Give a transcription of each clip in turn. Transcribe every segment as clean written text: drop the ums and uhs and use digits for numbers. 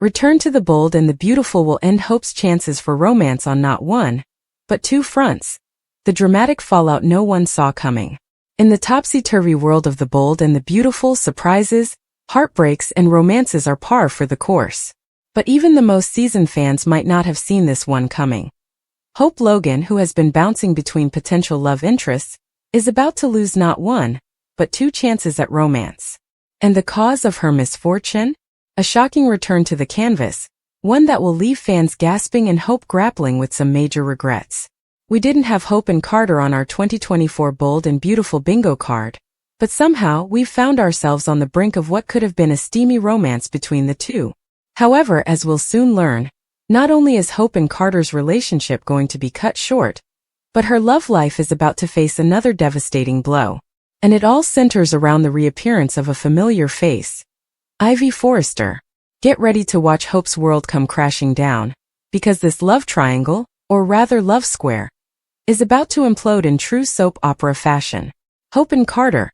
Return to the Bold and the Beautiful will end Hope's chances for romance on not one, but two fronts. The dramatic fallout no one saw coming. In the topsy-turvy world of the Bold and the Beautiful, surprises, heartbreaks, and romances are par for the course. But even the most seasoned fans might not have seen this one coming. Hope Logan, who has been bouncing between potential love interests, is about to lose not one, but two chances at romance. And the cause of her misfortune? A shocking return to the canvas, one that will leave fans gasping and Hope grappling with some major regrets. We didn't have Hope and Carter on our 2024 Bold and Beautiful bingo card, but somehow we've found ourselves on the brink of what could have been a steamy romance between the two. However, as we'll soon learn, not only is Hope and Carter's relationship going to be cut short, but her love life is about to face another devastating blow. And it all centers around the reappearance of a familiar face. Ivy Forrester. Get ready to watch Hope's world come crashing down, because this love triangle, or rather love square, is about to implode in true soap opera fashion. Hope and Carter.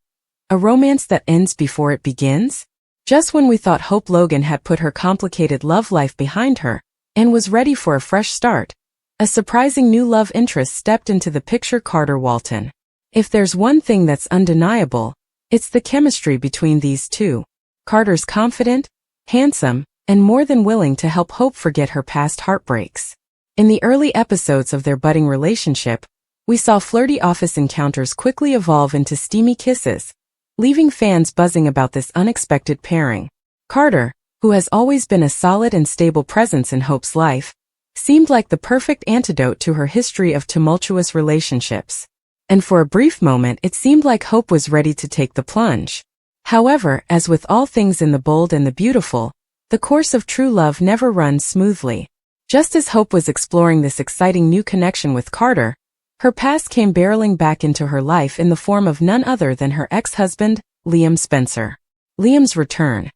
A romance that ends before it begins? Just when we thought Hope Logan had put her complicated love life behind her and was ready for a fresh start, a surprising new love interest stepped into the picture: Carter Walton. If there's one thing that's undeniable, it's the chemistry between these two. Carter's confident, handsome, and more than willing to help Hope forget her past heartbreaks. In the early episodes of their budding relationship, we saw flirty office encounters quickly evolve into steamy kisses, leaving fans buzzing about this unexpected pairing. Carter, who has always been a solid and stable presence in Hope's life, seemed like the perfect antidote to her history of tumultuous relationships. And for a brief moment it seemed like Hope was ready to take the plunge. However, as with all things in the Bold and the Beautiful, the course of true love never runs smoothly. Just as Hope was exploring this exciting new connection with Carter, her past came barreling back into her life in the form of none other than her ex-husband, Liam Spencer. Liam's return.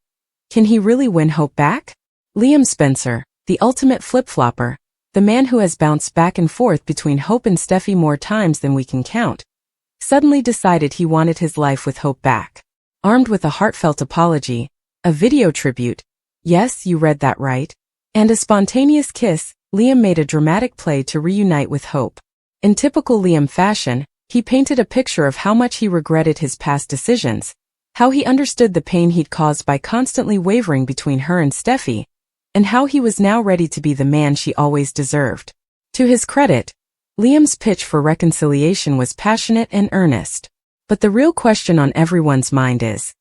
Can he really win Hope back? Liam Spencer, the ultimate flip-flopper, the man who has bounced back and forth between Hope and Steffy more times than we can count, suddenly decided he wanted his life with Hope back. Armed with a heartfelt apology, a video tribute, yes, you read that right, and a spontaneous kiss, Liam made a dramatic play to reunite with Hope. In typical Liam fashion, he painted a picture of how much he regretted his past decisions, how he understood the pain he'd caused by constantly wavering between her and Steffy, and how he was now ready to be the man she always deserved. To his credit, Liam's pitch for reconciliation was passionate and earnest. But the real question on everyone's mind is,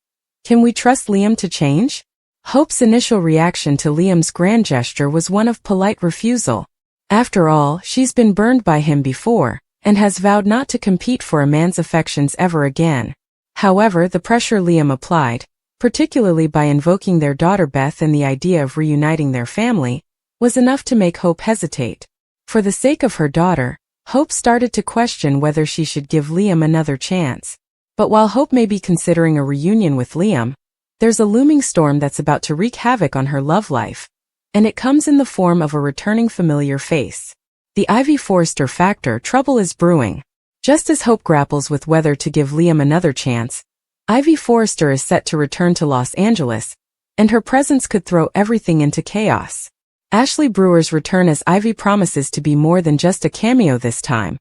can we trust Liam to change? Hope's initial reaction to Liam's grand gesture was one of polite refusal. After all, she's been burned by him before, and has vowed not to compete for a man's affections ever again. However, the pressure Liam applied, particularly by invoking their daughter Beth and the idea of reuniting their family, was enough to make Hope hesitate. For the sake of her daughter, Hope started to question whether she should give Liam another chance. But while Hope may be considering a reunion with Liam, there's a looming storm that's about to wreak havoc on her love life. And it comes in the form of a returning familiar face. The Ivy Forrester factor. Trouble is brewing. Just as Hope grapples with whether to give Liam another chance, Ivy Forrester is set to return to Los Angeles, and her presence could throw everything into chaos. Ashley Brewer's return as Ivy promises to be more than just a cameo this time.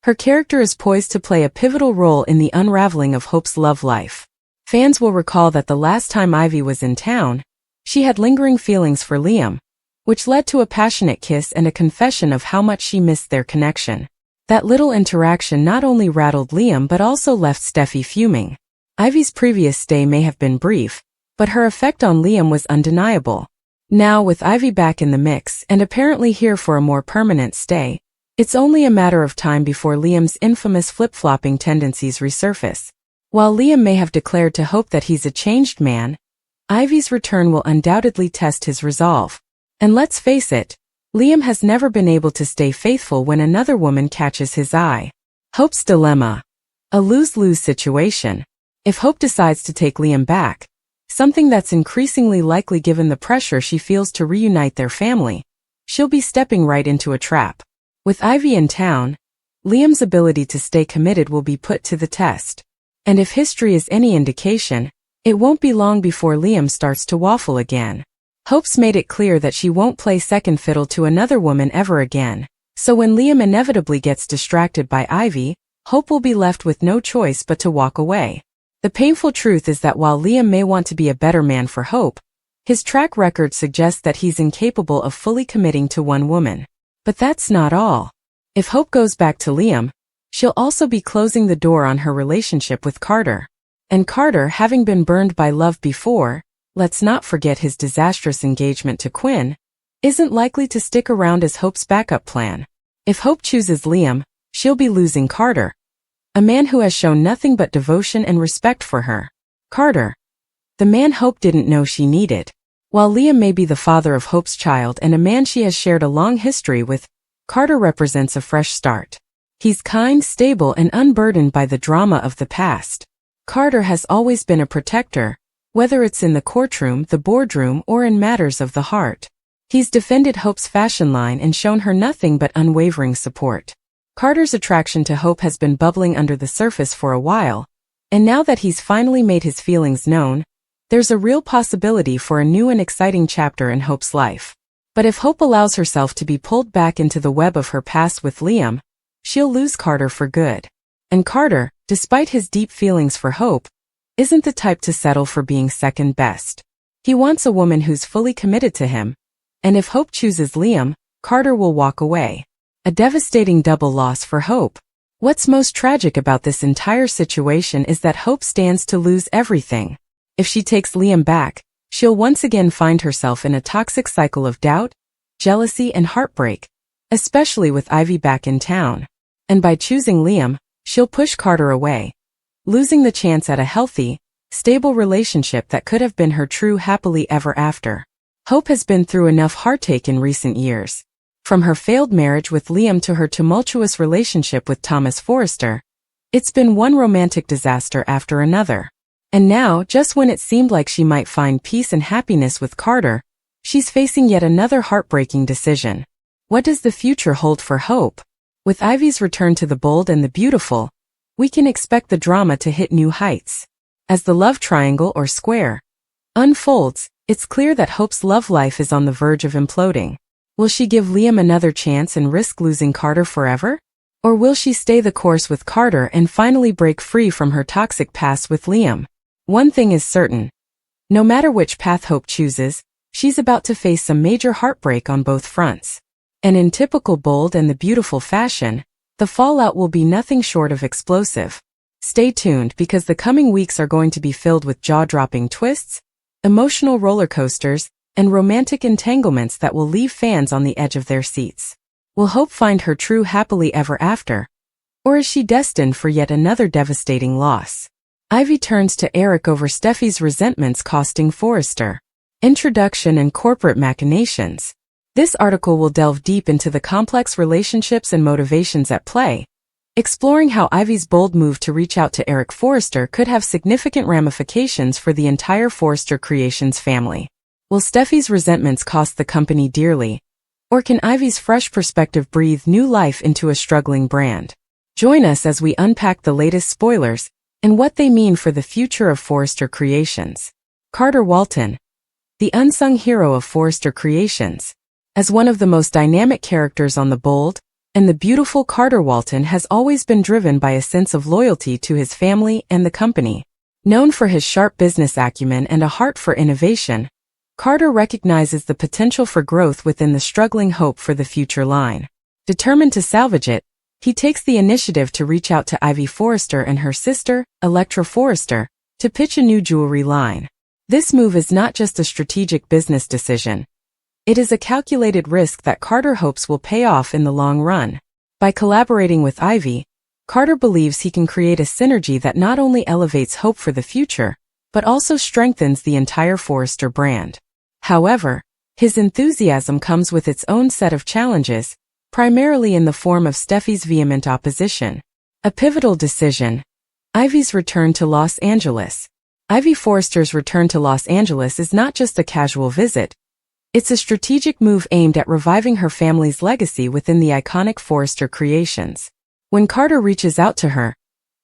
Her character is poised to play a pivotal role in the unraveling of Hope's love life. Fans will recall that the last time Ivy was in town, she had lingering feelings for Liam, which led to a passionate kiss and a confession of how much she missed their connection. That little interaction not only rattled Liam but also left Steffy fuming. Ivy's previous stay may have been brief, but her effect on Liam was undeniable. Now, with Ivy back in the mix and apparently here for a more permanent stay, it's only a matter of time before Liam's infamous flip-flopping tendencies resurface. While Liam may have declared to Hope that he's a changed man, Ivy's return will undoubtedly test his resolve. And let's face it, Liam has never been able to stay faithful when another woman catches his eye. Hope's dilemma. A lose-lose situation. If Hope decides to take Liam back, something that's increasingly likely given the pressure she feels to reunite their family, she'll be stepping right into a trap. With Ivy in town, Liam's ability to stay committed will be put to the test. And if history is any indication, it won't be long before Liam starts to waffle again. Hope's made it clear that she won't play second fiddle to another woman ever again. So when Liam inevitably gets distracted by Ivy, Hope will be left with no choice but to walk away. The painful truth is that while Liam may want to be a better man for Hope, his track record suggests that he's incapable of fully committing to one woman. But that's not all. If Hope goes back to Liam, she'll also be closing the door on her relationship with Carter. And Carter, having been burned by love before, let's not forget his disastrous engagement to Quinn, isn't likely to stick around as Hope's backup plan. If Hope chooses Liam, she'll be losing Carter, a man who has shown nothing but devotion and respect for her. Carter, the man Hope didn't know she needed. While Liam may be the father of Hope's child and a man she has shared a long history with, Carter represents a fresh start. He's kind, stable, and unburdened by the drama of the past. Carter has always been a protector, whether it's in the courtroom, the boardroom, or in matters of the heart. He's defended Hope's fashion line and shown her nothing but unwavering support. Carter's attraction to Hope has been bubbling under the surface for a while, and now that he's finally made his feelings known, there's a real possibility for a new and exciting chapter in Hope's life. But if Hope allows herself to be pulled back into the web of her past with Liam, she'll lose Carter for good. And Carter, despite his deep feelings for Hope, isn't the type to settle for being second best. He wants a woman who's fully committed to him, and if Hope chooses Liam, Carter will walk away. A devastating double loss for Hope. What's most tragic about this entire situation is that Hope stands to lose everything. If she takes Liam back, she'll once again find herself in a toxic cycle of doubt, jealousy, and heartbreak, especially with Ivy back in town. And by choosing Liam, she'll push Carter away, losing the chance at a healthy, stable relationship that could have been her true happily ever after. Hope has been through enough heartache in recent years. From her failed marriage with Liam to her tumultuous relationship with Thomas Forrester, it's been one romantic disaster after another. And now, just when it seemed like she might find peace and happiness with Carter, she's facing yet another heartbreaking decision. What does the future hold for Hope? With Ivy's return to the bold and the beautiful, we can expect the drama to hit new heights. As the love triangle or square unfolds, it's clear that Hope's love life is on the verge of imploding. Will she give Liam another chance and risk losing Carter forever? Or will she stay the course with Carter and finally break free from her toxic past with Liam? One thing is certain. No matter which path Hope chooses, she's about to face some major heartbreak on both fronts. And in typical bold and the beautiful fashion, the fallout will be nothing short of explosive. Stay tuned because the coming weeks are going to be filled with jaw-dropping twists, emotional roller coasters, and romantic entanglements that will leave fans on the edge of their seats. Will Hope find her true happily ever after? Or is she destined for yet another devastating loss? Ivy turns to Eric over Steffy's resentments costing Forrester. Introduction and corporate machinations. This article will delve deep into the complex relationships and motivations at play, exploring how Ivy's bold move to reach out to Eric Forrester could have significant ramifications for the entire Forrester Creations family. Will Steffy's resentments cost the company dearly? Or can Ivy's fresh perspective breathe new life into a struggling brand? Join us as we unpack the latest spoilers and what they mean for the future of Forrester Creations. Carter Walton, the unsung hero of Forrester Creations. As one of the most dynamic characters on the bold and the beautiful, Carter Walton has always been driven by a sense of loyalty to his family and the company. Known for his sharp business acumen and a heart for innovation, Carter recognizes the potential for growth within the struggling Hope for the Future line. Determined to salvage it, he takes the initiative to reach out to Ivy Forrester and her sister, Electra Forrester, to pitch a new jewelry line. This move is not just a strategic business decision. It is a calculated risk that Carter hopes will pay off in the long run. By collaborating with Ivy, Carter believes he can create a synergy that not only elevates Hope for the future, but also strengthens the entire Forrester brand. However, his enthusiasm comes with its own set of challenges, primarily in the form of Steffy's vehement opposition. A pivotal decision. Ivy's return to Los Angeles. Ivy Forrester's return to Los Angeles is not just a casual visit. It's a strategic move aimed at reviving her family's legacy within the iconic Forrester Creations. When Carter reaches out to her,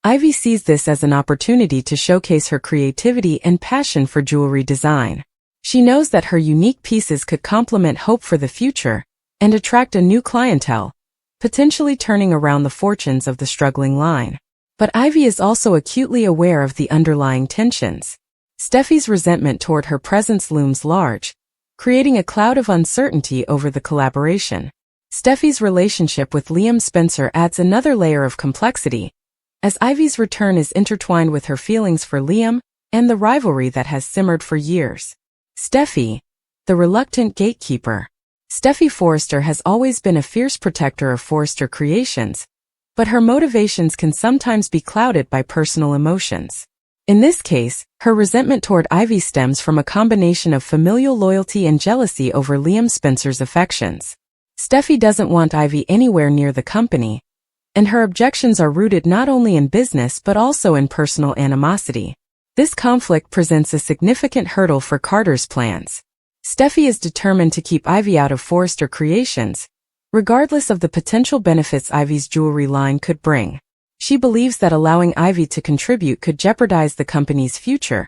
Ivy sees this as an opportunity to showcase her creativity and passion for jewelry design. She knows that her unique pieces could complement hope for the future and attract a new clientele, potentially turning around the fortunes of the struggling line. But Ivy is also acutely aware of the underlying tensions. Steffy's resentment toward her presence looms large, creating a cloud of uncertainty over the collaboration. Steffy's relationship with Liam Spencer adds another layer of complexity, as Ivy's return is intertwined with her feelings for Liam and the rivalry that has simmered for years. Steffy, the reluctant gatekeeper. Steffy Forrester has always been a fierce protector of Forrester Creations, but her motivations can sometimes be clouded by personal emotions. In this case, her resentment toward Ivy stems from a combination of familial loyalty and jealousy over Liam Spencer's affections. Steffy doesn't want Ivy anywhere near the company, and her objections are rooted not only in business but also in personal animosity. This conflict presents a significant hurdle for Carter's plans. Steffy is determined to keep Ivy out of Forrester Creations, regardless of the potential benefits Ivy's jewelry line could bring. She believes that allowing Ivy to contribute could jeopardize the company's future,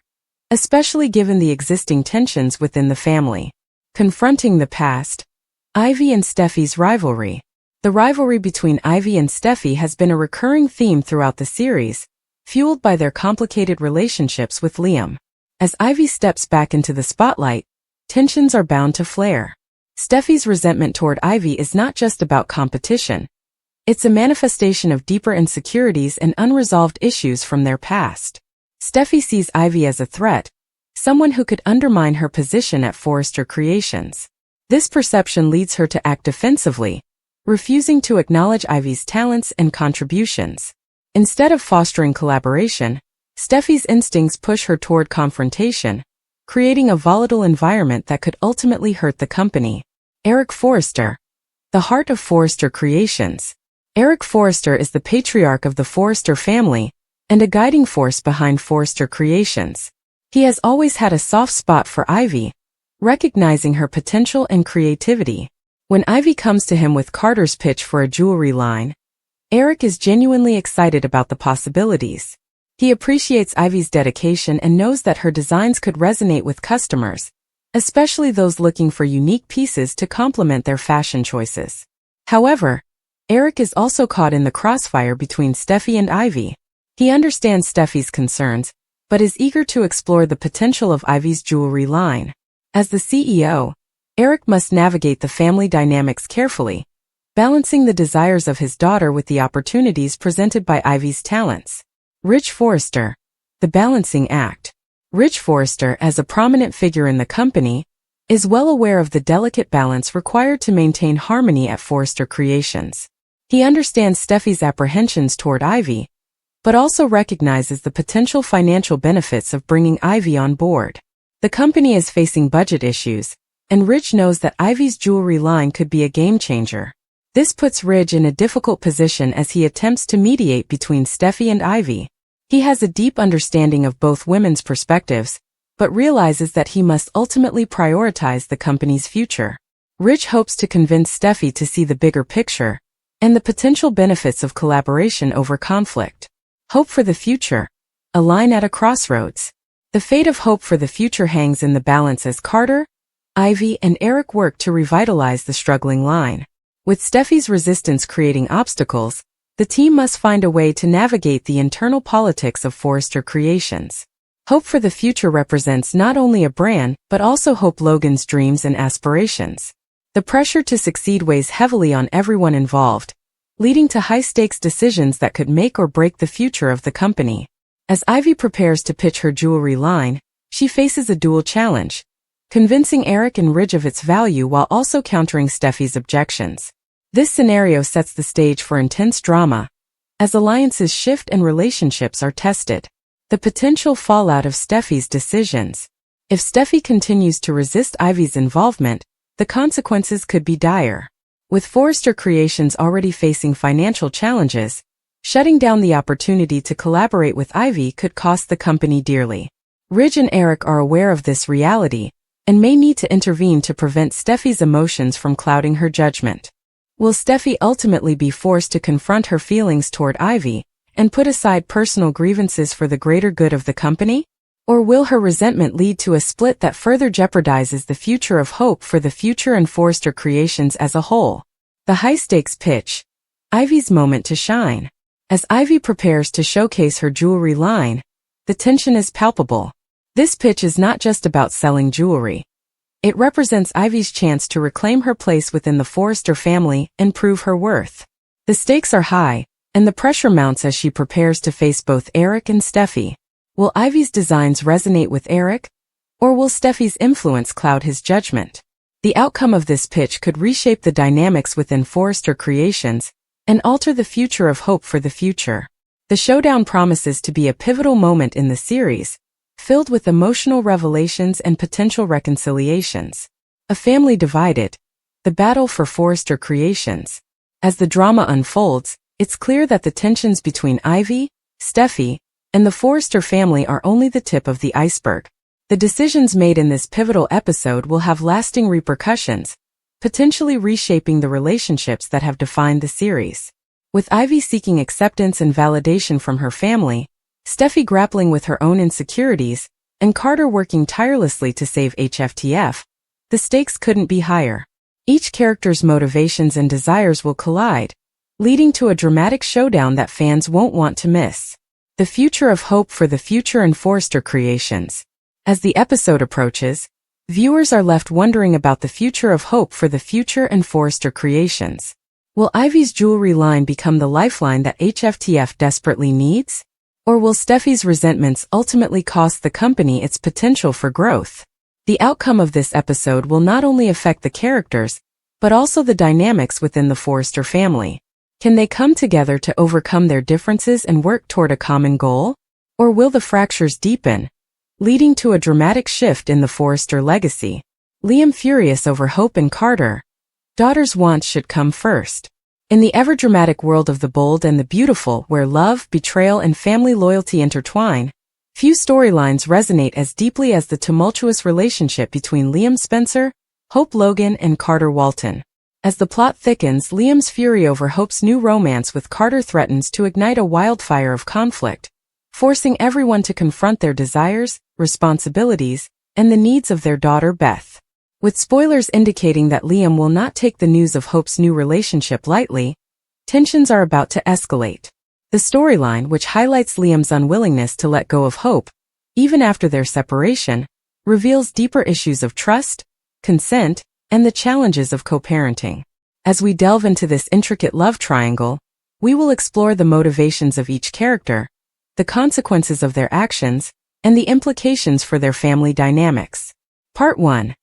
especially given the existing tensions within the family. Confronting the past, Ivy and Steffy's rivalry. The rivalry between Ivy and Steffy has been a recurring theme throughout the series, fueled by their complicated relationships with Liam. As Ivy steps back into the spotlight, tensions are bound to flare. Steffy's resentment toward Ivy is not just about competition. It's a manifestation of deeper insecurities and unresolved issues from their past. Steffy sees Ivy as a threat, someone who could undermine her position at Forrester Creations. This perception leads her to act defensively, refusing to acknowledge Ivy's talents and contributions. Instead of fostering collaboration, Steffy's instincts push her toward confrontation, creating a volatile environment that could ultimately hurt the company. Eric Forrester, the heart of Forrester Creations. Eric Forrester is the patriarch of the Forrester family and a guiding force behind Forrester Creations. He has always had a soft spot for Ivy, recognizing her potential and creativity. When Ivy comes to him with Carter's pitch for a jewelry line, Eric is genuinely excited about the possibilities. He appreciates Ivy's dedication and knows that her designs could resonate with customers, especially those looking for unique pieces to complement their fashion choices. However, Eric is also caught in the crossfire between Steffy and Ivy. He understands Steffy's concerns, but is eager to explore the potential of Ivy's jewelry line. As the CEO, Eric must navigate the family dynamics carefully, balancing the desires of his daughter with the opportunities presented by Ivy's talents. Rich Forrester, the balancing act. Rich Forrester, as a prominent figure in the company, is well aware of the delicate balance required to maintain harmony at Forrester Creations. He understands Steffy's apprehensions toward Ivy, but also recognizes the potential financial benefits of bringing Ivy on board. The company is facing budget issues, and Ridge knows that Ivy's jewelry line could be a game changer. This puts Ridge in a difficult position as he attempts to mediate between Steffy and Ivy. He has a deep understanding of both women's perspectives, but realizes that he must ultimately prioritize the company's future. Ridge hopes to convince Steffy to see the bigger picture and the potential benefits of collaboration over conflict. Hope for the future, a line at a crossroads. The fate of Hope for the future hangs in the balance as Carter, Ivy, and Eric work to revitalize the struggling line. With Steffy's resistance creating obstacles, the team must find a way to navigate the internal politics of Forrester Creations. Hope for the future represents not only a brand, but also Hope Logan's dreams and aspirations. The pressure to succeed weighs heavily on everyone involved, leading to high-stakes decisions that could make or break the future of the company. As Ivy prepares to pitch her jewelry line, she faces a dual challenge, convincing Eric and Ridge of its value while also countering Steffy's objections. This scenario sets the stage for intense drama, as alliances shift and relationships are tested. The potential fallout of Steffy's decisions. If Steffy continues to resist Ivy's involvement, the consequences could be dire. With Forrester Creations already facing financial challenges, shutting down the opportunity to collaborate with Ivy could cost the company dearly. Ridge and Eric are aware of this reality and may need to intervene to prevent Steffy's emotions from clouding her judgment. Will Steffy ultimately be forced to confront her feelings toward Ivy and put aside personal grievances for the greater good of the company? Or will her resentment lead to a split that further jeopardizes the future of Hope for the Future and Forrester Creations as a whole? The high-stakes pitch. Ivy's moment to shine. As Ivy prepares to showcase her jewelry line, the tension is palpable. This pitch is not just about selling jewelry. It represents Ivy's chance to reclaim her place within the Forrester family and prove her worth. The stakes are high, and the pressure mounts as she prepares to face both Eric and Steffy. Will Ivy's designs resonate with Eric, or will Steffy's influence cloud his judgment? The outcome of this pitch could reshape the dynamics within Forrester Creations and alter the future of Hope for the Future. The showdown promises to be a pivotal moment in the series, filled with emotional revelations and potential reconciliations. A family divided. The battle for Forrester Creations. As the drama unfolds, it's clear that the tensions between Ivy, Steffy, and the Forrester family are only the tip of the iceberg. The decisions made in this pivotal episode will have lasting repercussions, potentially reshaping the relationships that have defined the series. With Ivy seeking acceptance and validation from her family, Steffy grappling with her own insecurities, and Carter working tirelessly to save HFTF, the stakes couldn't be higher. Each character's motivations and desires will collide, leading to a dramatic showdown that fans won't want to miss. The future of Hope for the Future and Forrester Creations. As the episode approaches, viewers are left wondering about the future of Hope for the Future and Forrester Creations. Will Ivy's jewelry line become the lifeline that HFTF desperately needs? Or will Steffy's resentments ultimately cost the company its potential for growth? The outcome of this episode will not only affect the characters, but also the dynamics within the Forrester family. Can they come together to overcome their differences and work toward a common goal? Or will the fractures deepen, leading to a dramatic shift in the Forrester legacy? Liam furious over Hope and Carter. Daughter's wants should come first. In the ever-dramatic world of the bold and the beautiful, where love, betrayal, and family loyalty intertwine, few storylines resonate as deeply as the tumultuous relationship between Liam Spencer, Hope Logan, and Carter Walton. As the plot thickens, Liam's fury over Hope's new romance with Carter threatens to ignite a wildfire of conflict, forcing everyone to confront their desires, responsibilities, and the needs of their daughter Beth. With spoilers indicating that Liam will not take the news of Hope's new relationship lightly, tensions are about to escalate. The storyline, which highlights Liam's unwillingness to let go of Hope, even after their separation, reveals deeper issues of trust, consent, and the challenges of co-parenting. As we delve into this intricate love triangle, we will explore the motivations of each character, the consequences of their actions, and the implications for their family dynamics. Part 1.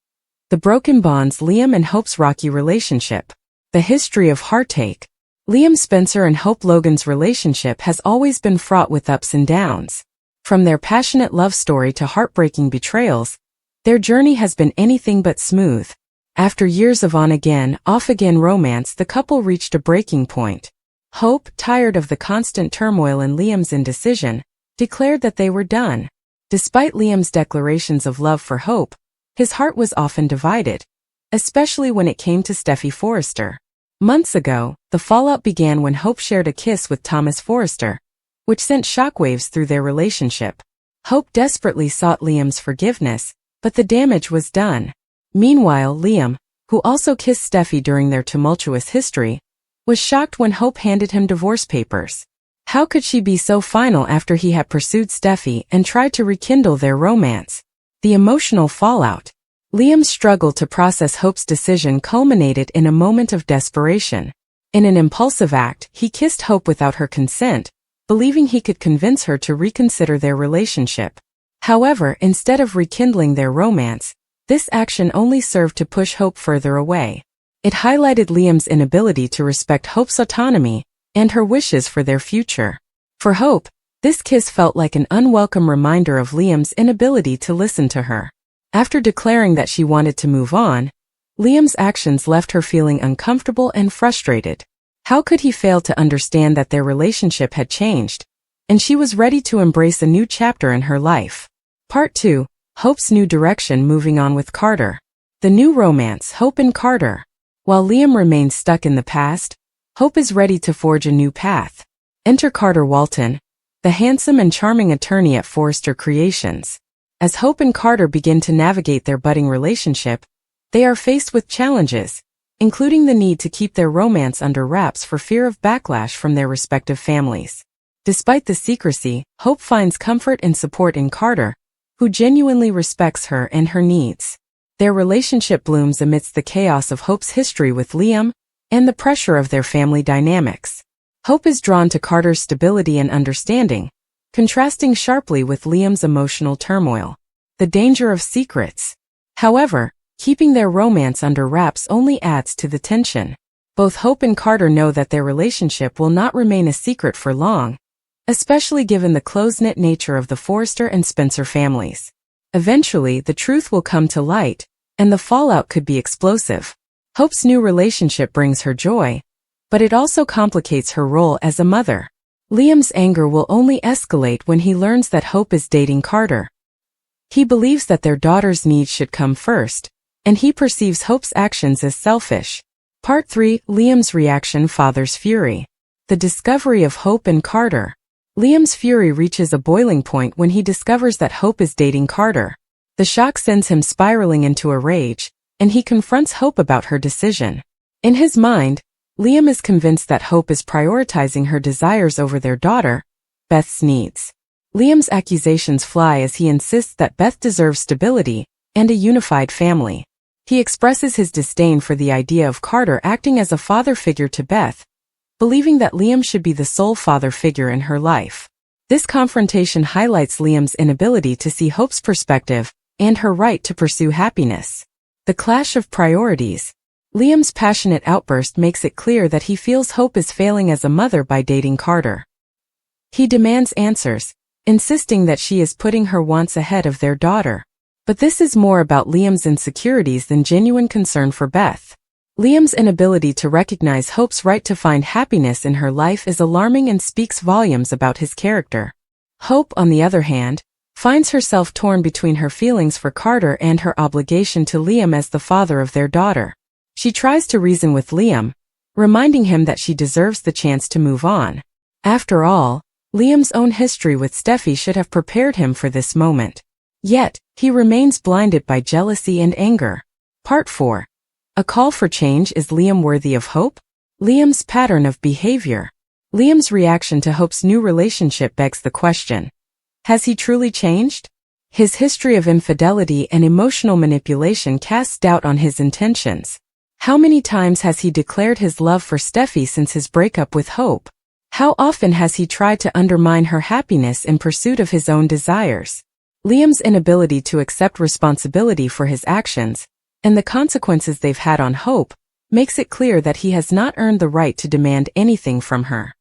The broken bonds. Liam and Hope's rocky relationship. The history of heartache. Liam Spencer and Hope Logan's relationship has always been fraught with ups and downs. From their passionate love story to heartbreaking betrayals, their journey has been anything but smooth. After years of on-again, off-again romance, the couple reached a breaking point. Hope, tired of the constant turmoil and Liam's indecision, declared that they were done. Despite Liam's declarations of love for Hope, his heart was often divided, especially when it came to Steffy Forrester. Months ago, the fallout began when Hope shared a kiss with Thomas Forrester, which sent shockwaves through their relationship. Hope desperately sought Liam's forgiveness, but the damage was done. Meanwhile, Liam, who also kissed Steffy during their tumultuous history, was shocked when Hope handed him divorce papers. How could she be so final after he had pursued Steffy and tried to rekindle their romance? The emotional fallout. Liam's struggle to process Hope's decision culminated in a moment of desperation. In an impulsive act, he kissed Hope without her consent, believing he could convince her to reconsider their relationship. However, instead of rekindling their romance, this action only served to push Hope further away. It highlighted Liam's inability to respect Hope's autonomy and her wishes for their future. For Hope, this kiss felt like an unwelcome reminder of Liam's inability to listen to her. After declaring that she wanted to move on, Liam's actions left her feeling uncomfortable and frustrated. How could he fail to understand that their relationship had changed, and she was ready to embrace a new chapter in her life? Part 2. Hope's new direction. Moving on with Carter. The new romance. Hope and Carter. While Liam remains stuck in the past, Hope is ready to forge a new path. Enter Carter Walton, the handsome and charming attorney at Forrester Creations. As Hope and Carter begin to navigate their budding relationship, they are faced with challenges, including the need to keep their romance under wraps for fear of backlash from their respective families. Despite the secrecy, Hope finds comfort and support in Carter, who genuinely respects her and her needs. Their relationship blooms amidst the chaos of Hope's history with Liam and the pressure of their family dynamics. Hope is drawn to Carter's stability and understanding, contrasting sharply with Liam's emotional turmoil. The danger of secrets. However, keeping their romance under wraps only adds to the tension. Both Hope and Carter know that their relationship will not remain a secret for long, especially given the close-knit nature of the Forrester and Spencer families. Eventually, the truth will come to light, and the fallout could be explosive. Hope's new relationship brings her joy, but it also complicates her role as a mother. Liam's anger will only escalate when he learns that Hope is dating Carter. He believes that their daughter's needs should come first, and he perceives Hope's actions as selfish. Part 3. Liam's reaction: Father's fury. The discovery of Hope and Carter. Liam's fury reaches a boiling point when he discovers that Hope is dating Carter. The shock sends him spiraling into a rage, and he confronts Hope about her decision. In his mind, Liam is convinced that Hope is prioritizing her desires over their daughter, Beth's needs. Liam's accusations fly as he insists that Beth deserves stability and a unified family. He expresses his disdain for the idea of Carter acting as a father figure to Beth, believing that Liam should be the sole father figure in her life. This confrontation highlights Liam's inability to see Hope's perspective and her right to pursue happiness. The clash of priorities. Liam's passionate outburst makes it clear that he feels Hope is failing as a mother by dating Carter. He demands answers, insisting that she is putting her wants ahead of their daughter. But this is more about Liam's insecurities than genuine concern for Beth. Liam's inability to recognize Hope's right to find happiness in her life is alarming and speaks volumes about his character. Hope, on the other hand, finds herself torn between her feelings for Carter and her obligation to Liam as the father of their daughter. She tries to reason with Liam, reminding him that she deserves the chance to move on. After all, Liam's own history with Steffy should have prepared him for this moment. Yet, he remains blinded by jealousy and anger. Part 4. A call for change: Is Liam worthy of Hope? Liam's pattern of behavior. Liam's reaction to Hope's new relationship begs the question: has he truly changed? His history of infidelity and emotional manipulation casts doubt on his intentions. How many times has he declared his love for Steffy since his breakup with Hope? How often has he tried to undermine her happiness in pursuit of his own desires? Liam's inability to accept responsibility for his actions, and the consequences they've had on Hope, makes it clear that he has not earned the right to demand anything from her.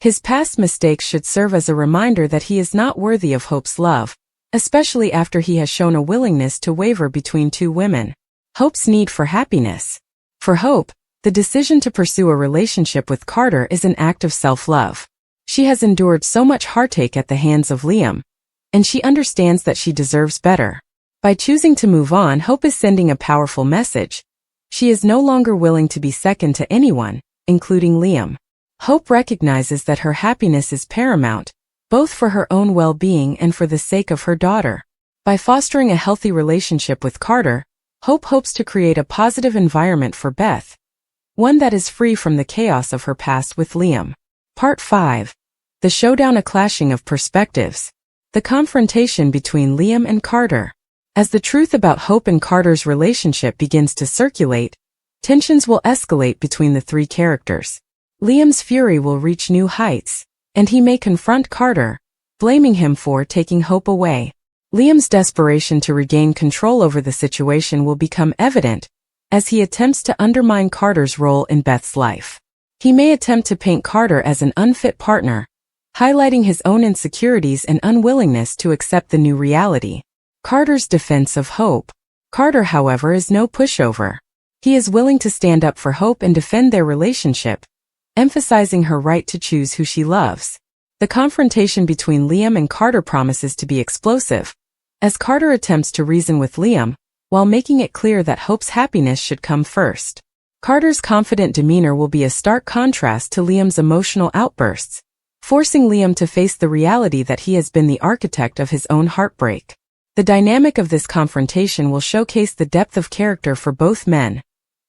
His past mistakes should serve as a reminder that he is not worthy of Hope's love, especially after he has shown a willingness to waver between two women. Hope's need for happiness. For Hope, the decision to pursue a relationship with Carter is an act of self-love. She has endured so much heartache at the hands of Liam, and she understands that she deserves better. By choosing to move on, Hope is sending a powerful message. She is no longer willing to be second to anyone, including Liam. Hope recognizes that her happiness is paramount, both for her own well-being and for the sake of her daughter. By fostering a healthy relationship with Carter, Hope hopes to create a positive environment for Beth, one that is free from the chaos of her past with Liam. Part 5. The showdown: A clashing of perspectives. The confrontation between Liam and Carter. As the truth about Hope and Carter's relationship begins to circulate, tensions will escalate between the three characters. Liam's fury will reach new heights, and he may confront Carter, blaming him for taking Hope away. Liam's desperation to regain control over the situation will become evident as he attempts to undermine Carter's role in Beth's life. He may attempt to paint Carter as an unfit partner, highlighting his own insecurities and unwillingness to accept the new reality. Carter's defense of Hope. Carter, however, is no pushover. He is willing to stand up for Hope and defend their relationship, emphasizing her right to choose who she loves. The confrontation between Liam and Carter promises to be explosive, as Carter attempts to reason with Liam, while making it clear that Hope's happiness should come first. Carter's confident demeanor will be a stark contrast to Liam's emotional outbursts, forcing Liam to face the reality that he has been the architect of his own heartbreak. The dynamic of this confrontation will showcase the depth of character for both men,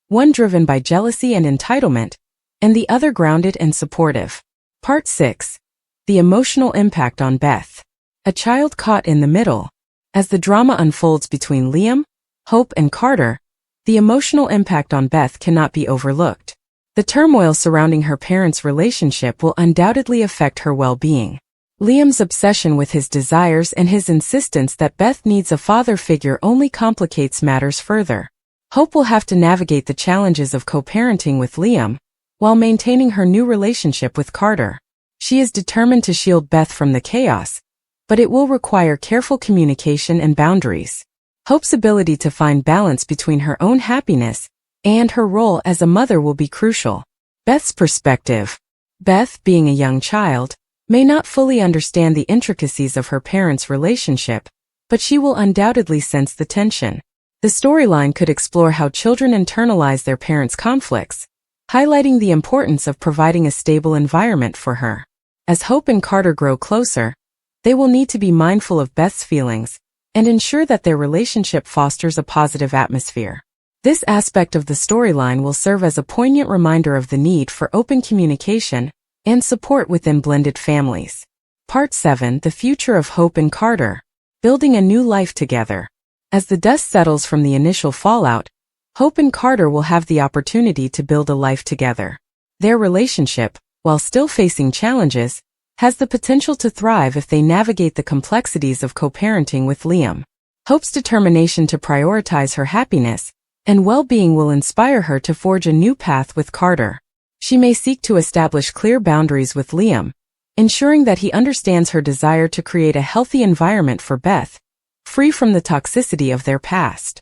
one driven by jealousy and entitlement, and the other grounded and supportive. Part 6. The emotional impact on Beth. A child caught in the middle. As the drama unfolds between Liam, Hope, and Carter, the emotional impact on Beth cannot be overlooked. The turmoil surrounding her parents' relationship will undoubtedly affect her well-being. Liam's obsession with his desires and his insistence that Beth needs a father figure only complicates matters further. Hope will have to navigate the challenges of co-parenting with Liam, while maintaining her new relationship with Carter. She is determined to shield Beth from the chaos, but it will require careful communication and boundaries. Hope's ability to find balance between her own happiness and her role as a mother will be crucial. Beth's perspective. Beth, being a young child, may not fully understand the intricacies of her parents' relationship, but she will undoubtedly sense the tension. The storyline could explore how children internalize their parents' conflicts, highlighting the importance of providing a stable environment for her. As Hope and Carter grow closer, they will need to be mindful of Beth's feelings and ensure that their relationship fosters a positive atmosphere. This aspect of the storyline will serve as a poignant reminder of the need for open communication and support within blended families. Part 7. The future of Hope and Carter. Building a new life together. As the dust settles from the initial fallout, Hope and Carter will have the opportunity to build a life together. Their relationship, while still facing challenges, has the potential to thrive if they navigate the complexities of co-parenting with Liam. Hope's determination to prioritize her happiness and well-being will inspire her to forge a new path with Carter. She may seek to establish clear boundaries with Liam, ensuring that he understands her desire to create a healthy environment for Beth, free from the toxicity of their past.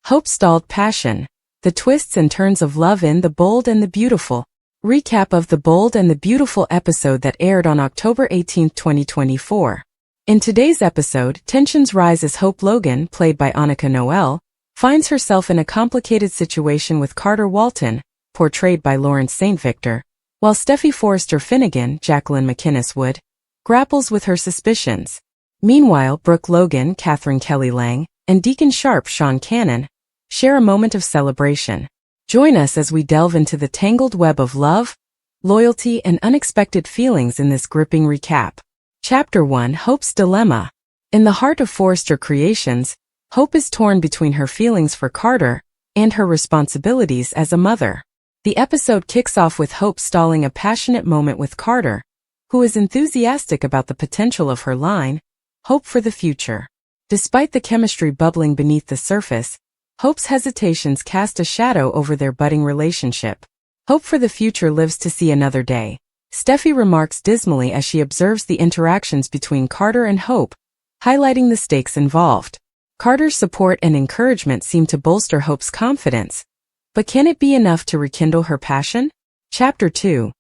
Hope's stalled passion. The twists and turns of love in The Bold and the Beautiful. Recap of The Bold and the Beautiful episode that aired on October 18, 2024. In today's episode, tensions rise as Hope Logan, played by Annika Noel, finds herself in a complicated situation with Carter Walton, portrayed by Lawrence St. Victor, while Steffy Forrester Finnegan, Jacqueline McInnes Wood, grapples with her suspicions. Meanwhile, Brooke Logan, Catherine Kelly Lang, and Deacon Sharp, Sean Cannon, share a moment of celebration. Join us as we delve into the tangled web of love, loyalty, and unexpected feelings in this gripping recap. Chapter 1. Hope's Dilemma. In the heart of Forrester Creations, Hope is torn between her feelings for Carter and her responsibilities as a mother. The episode kicks off with Hope stalling a passionate moment with Carter, who is enthusiastic about the potential of her line, Hope for the Future. Despite the chemistry bubbling beneath the surface, Hope's hesitations cast a shadow over their budding relationship. Hope for the future lives to see another day. Steffy remarks dismally as she observes the interactions between Carter and Hope, highlighting the stakes involved. Carter's support and encouragement seem to bolster Hope's confidence. But can it be enough to rekindle her passion? Chapter 2.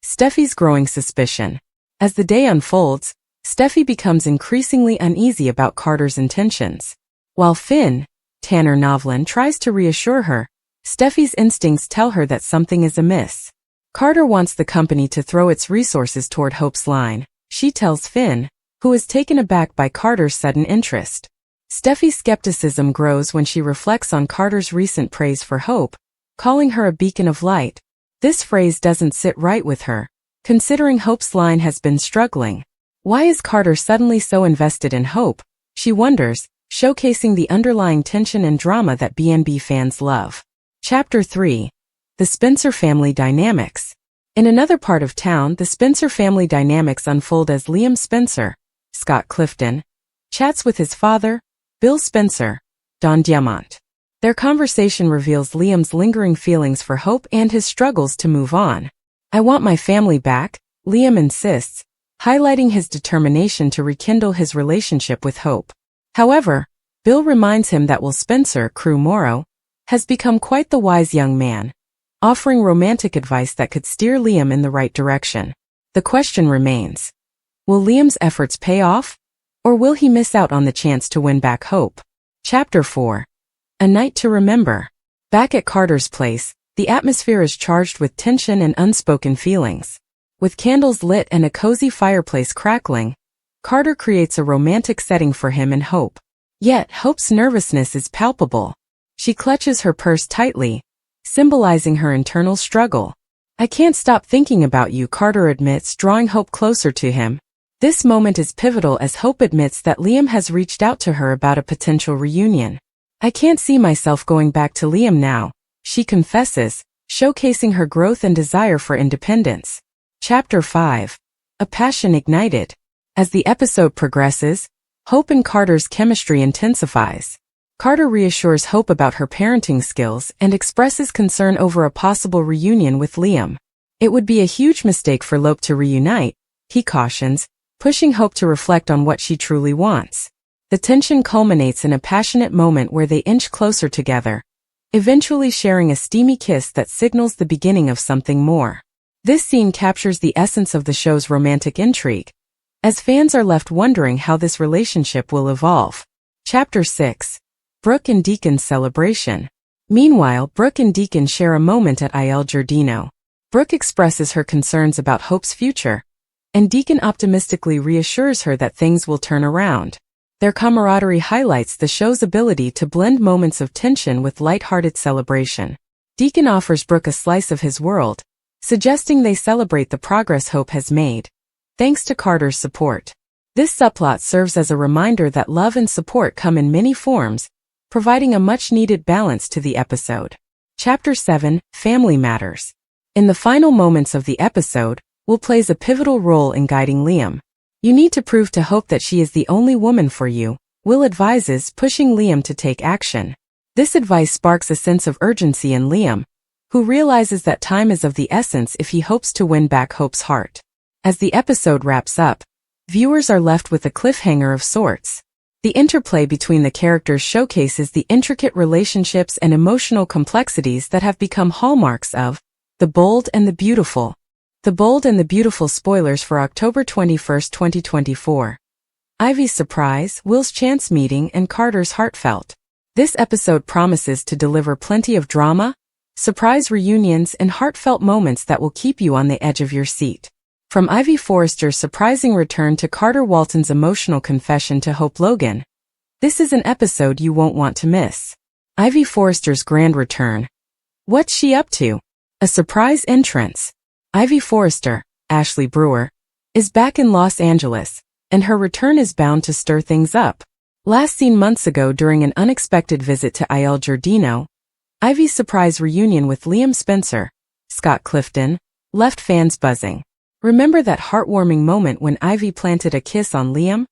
Steffy's growing suspicion. As the day unfolds, Steffy becomes increasingly uneasy about Carter's intentions. While Finn, Tanner Novlin, tries to reassure her, Steffy's instincts tell her that something is amiss. Carter wants the company to throw its resources toward Hope's line, she tells Finn, who is taken aback by Carter's sudden interest. Steffy's skepticism grows when she reflects on Carter's recent praise for Hope, calling her a beacon of light. This phrase doesn't sit right with her, considering Hope's line has been struggling. Why is Carter suddenly so invested in Hope? She wonders, showcasing the underlying tension and drama that BNB fans love. Chapter 3. The Spencer Family Dynamics. In another part of town, the Spencer family dynamics unfold as Liam Spencer, Scott Clifton, chats with his father, Bill Spencer, Don Diamont. Their conversation reveals Liam's lingering feelings for Hope and his struggles to move on. "I want my family back," Liam insists, highlighting his determination to rekindle his relationship with Hope. However, Bill reminds him that Will Spencer, Crew Morrow, has become quite the wise young man, offering romantic advice that could steer Liam in the right direction. The question remains, will Liam's efforts pay off, or will he miss out on the chance to win back Hope? Chapter 4. A Night to Remember. Back at Carter's place, the atmosphere is charged with tension and unspoken feelings. With candles lit and a cozy fireplace crackling, Carter creates a romantic setting for him and Hope. Yet, Hope's nervousness is palpable. She clutches her purse tightly, symbolizing her internal struggle. "I can't stop thinking about you," Carter admits, drawing Hope closer to him. This moment is pivotal as Hope admits that Liam has reached out to her about a potential reunion. "I can't see myself going back to Liam now," she confesses, showcasing her growth and desire for independence. Chapter 5. A Passion Ignited. As the episode progresses, Hope and Carter's chemistry intensifies. Carter reassures Hope about her parenting skills and expresses concern over a possible reunion with Liam. It would be a huge mistake for Lope to reunite, he cautions, pushing Hope to reflect on what she truly wants. The tension culminates in a passionate moment where they inch closer together, eventually sharing a steamy kiss that signals the beginning of something more. This scene captures the essence of the show's romantic intrigue, as fans are left wondering how this relationship will evolve. Chapter 6. Brooke and Deacon's Celebration. Meanwhile, Brooke and Deacon share a moment at Il Giardino. Brooke expresses her concerns about Hope's future, and Deacon optimistically reassures her that things will turn around. Their camaraderie highlights the show's ability to blend moments of tension with light-hearted celebration. Deacon offers Brooke a slice of his world, suggesting they celebrate the progress Hope has made, thanks to Carter's support. This subplot serves as a reminder that love and support come in many forms, providing a much-needed balance to the episode. Chapter 7. Family Matters. In the final moments of the episode, Will plays a pivotal role in guiding Liam. "You need to prove to Hope that she is the only woman for you," Will advises, pushing Liam to take action. This advice sparks a sense of urgency in Liam, who realizes that time is of the essence if he hopes to win back Hope's heart. As the episode wraps up, viewers are left with a cliffhanger of sorts. The interplay between the characters showcases the intricate relationships and emotional complexities that have become hallmarks of The Bold and the Beautiful. The Bold and the Beautiful spoilers for October 21, 2024. Ivy's surprise, Will's chance meeting, and Carter's heartfelt. This episode promises to deliver plenty of drama, surprise reunions, and heartfelt moments that will keep you on the edge of your seat. From Ivy Forrester's surprising return to Carter Walton's emotional confession to Hope Logan, this is an episode you won't want to miss. Ivy Forrester's grand return. What's she up to? A surprise entrance. Ivy Forrester, Ashley Brewer, is back in Los Angeles, and her return is bound to stir things up. Last seen months ago during an unexpected visit to Il Giardino, Ivy's surprise reunion with Liam Spencer, Scott Clifton, left fans buzzing. Remember that heartwarming moment when Ivy planted a kiss on Liam,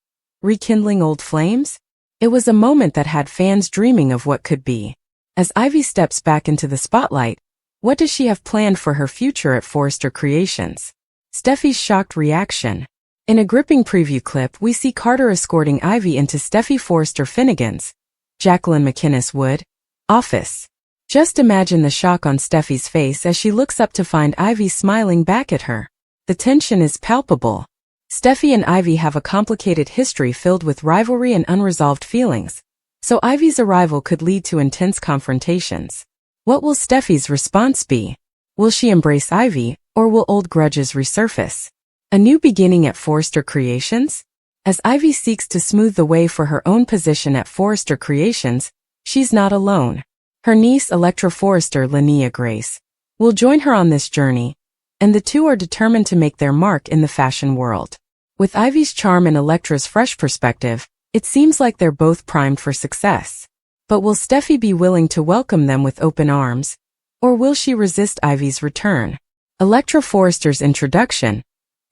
rekindling old flames? It was a moment that had fans dreaming of what could be. As Ivy steps back into the spotlight, what does she have planned for her future at Forrester Creations? Steffi's shocked reaction. In a gripping preview clip, we see Carter escorting Ivy into Steffy Forrester Finnegan's, Jacqueline McInnes Wood, office. Just imagine the shock on Steffi's face as she looks up to find Ivy smiling back at her. The tension is palpable. Steffy and Ivy have a complicated history filled with rivalry and unresolved feelings, so Ivy's arrival could lead to intense confrontations. What will Steffi's response be? Will she embrace Ivy, or will old grudges resurface? A new beginning at Forrester Creations? As Ivy seeks to smooth the way for her own position at Forrester Creations, she's not alone. Her niece Electra Forrester, Linnea Grace, will join her on this journey, and the two are determined to make their mark in the fashion world. With Ivy's charm and Electra's fresh perspective, it seems like they're both primed for success. But will Steffi be willing to welcome them with open arms, or will she resist Ivy's return? Electra Forrester's introduction.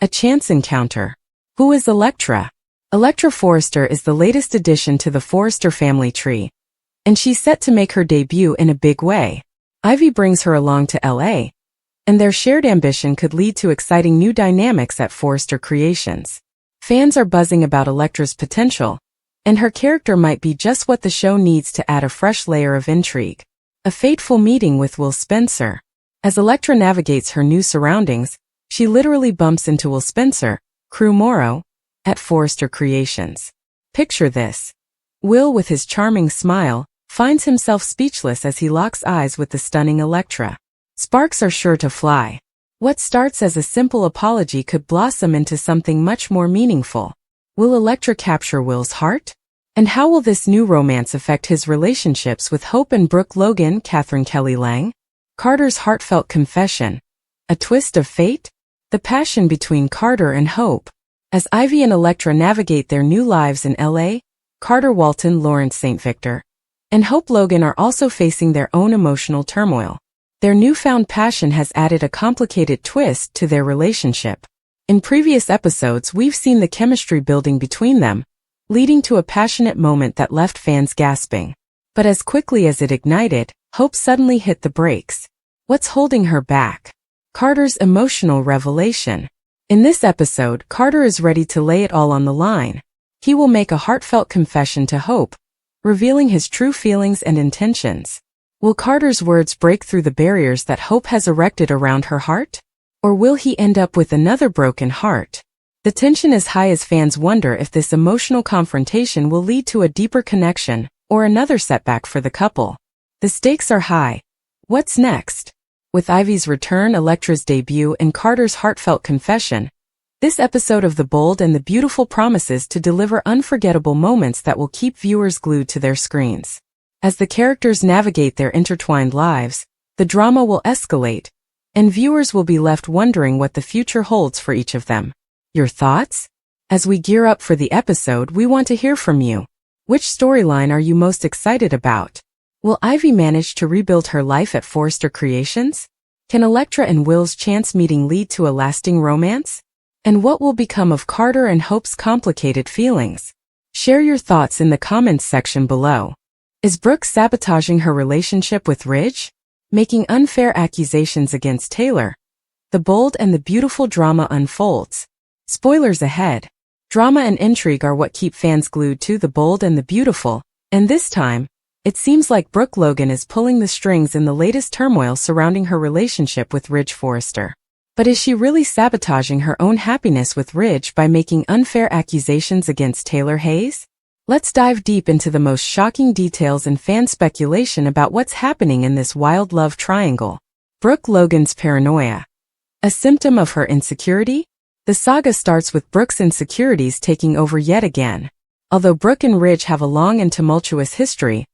A chance encounter. Who is Electra? Electra Forrester is the latest addition to the Forrester family tree, and she's set to make her debut in a big way. Ivy brings her along to LA, and their shared ambition could lead to exciting new dynamics at Forrester Creations. Fans are buzzing about Electra's potential, and her character might be just what the show needs to add a fresh layer of intrigue. A fateful meeting with Will Spencer. As Electra navigates her new surroundings, she literally bumps into Will Spencer, Crew Morrow, at Forrester Creations. Picture this. Will, with his charming smile, finds himself speechless as he locks eyes with the stunning Electra. Sparks are sure to fly. What starts as a simple apology could blossom into something much more meaningful. Will Electra capture Will's heart? And how will this new romance affect his relationships with Hope and Brooke? Logan, Catherine Kelly Lang? Carter's heartfelt confession. A twist of fate? The passion between Carter and Hope. As Ivy and Electra navigate their new lives in L.A., Carter Walton, Lawrence St. Victor, and Hope Logan are also facing their own emotional turmoil. Their newfound passion has added a complicated twist to their relationship. In previous episodes, we've seen the chemistry building between them, leading to a passionate moment that left fans gasping. But as quickly as it ignited, Hope suddenly hit the brakes. What's holding her back? Carter's emotional revelation. In this episode, Carter is ready to lay it all on the line. He will make a heartfelt confession to Hope, revealing his true feelings and intentions. Will Carter's words break through the barriers that Hope has erected around her heart? Or will he end up with another broken heart? The tension is high as fans wonder if this emotional confrontation will lead to a deeper connection or another setback for the couple. The stakes are high. What's next? With Ivy's return, Electra's debut, and Carter's heartfelt confession, this episode of The Bold and the Beautiful promises to deliver unforgettable moments that will keep viewers glued to their screens. As the characters navigate their intertwined lives, the drama will escalate, and viewers will be left wondering what the future holds for each of them. Your thoughts? As we gear up for the episode, we want to hear from you. Which storyline are you most excited about? Will Ivy manage to rebuild her life at Forrester Creations? Can Electra and Will's chance meeting lead to a lasting romance? And what will become of Carter and Hope's complicated feelings? Share your thoughts in the comments section below. Is Brooke sabotaging her relationship with Ridge? Making unfair accusations against Taylor? The Bold and the Beautiful drama unfolds. Spoilers ahead. Drama and intrigue are what keep fans glued to The Bold and the Beautiful, and this time, it seems like Brooke Logan is pulling the strings in the latest turmoil surrounding her relationship with Ridge Forrester. But is she really sabotaging her own happiness with Ridge by making unfair accusations against Taylor Hayes? Let's dive deep into the most shocking details and fan speculation about what's happening in this wild love triangle. Brooke Logan's paranoia. A symptom of her insecurity? The saga starts with Brooke's insecurities taking over yet again. Although Brooke and Ridge have a long and tumultuous history,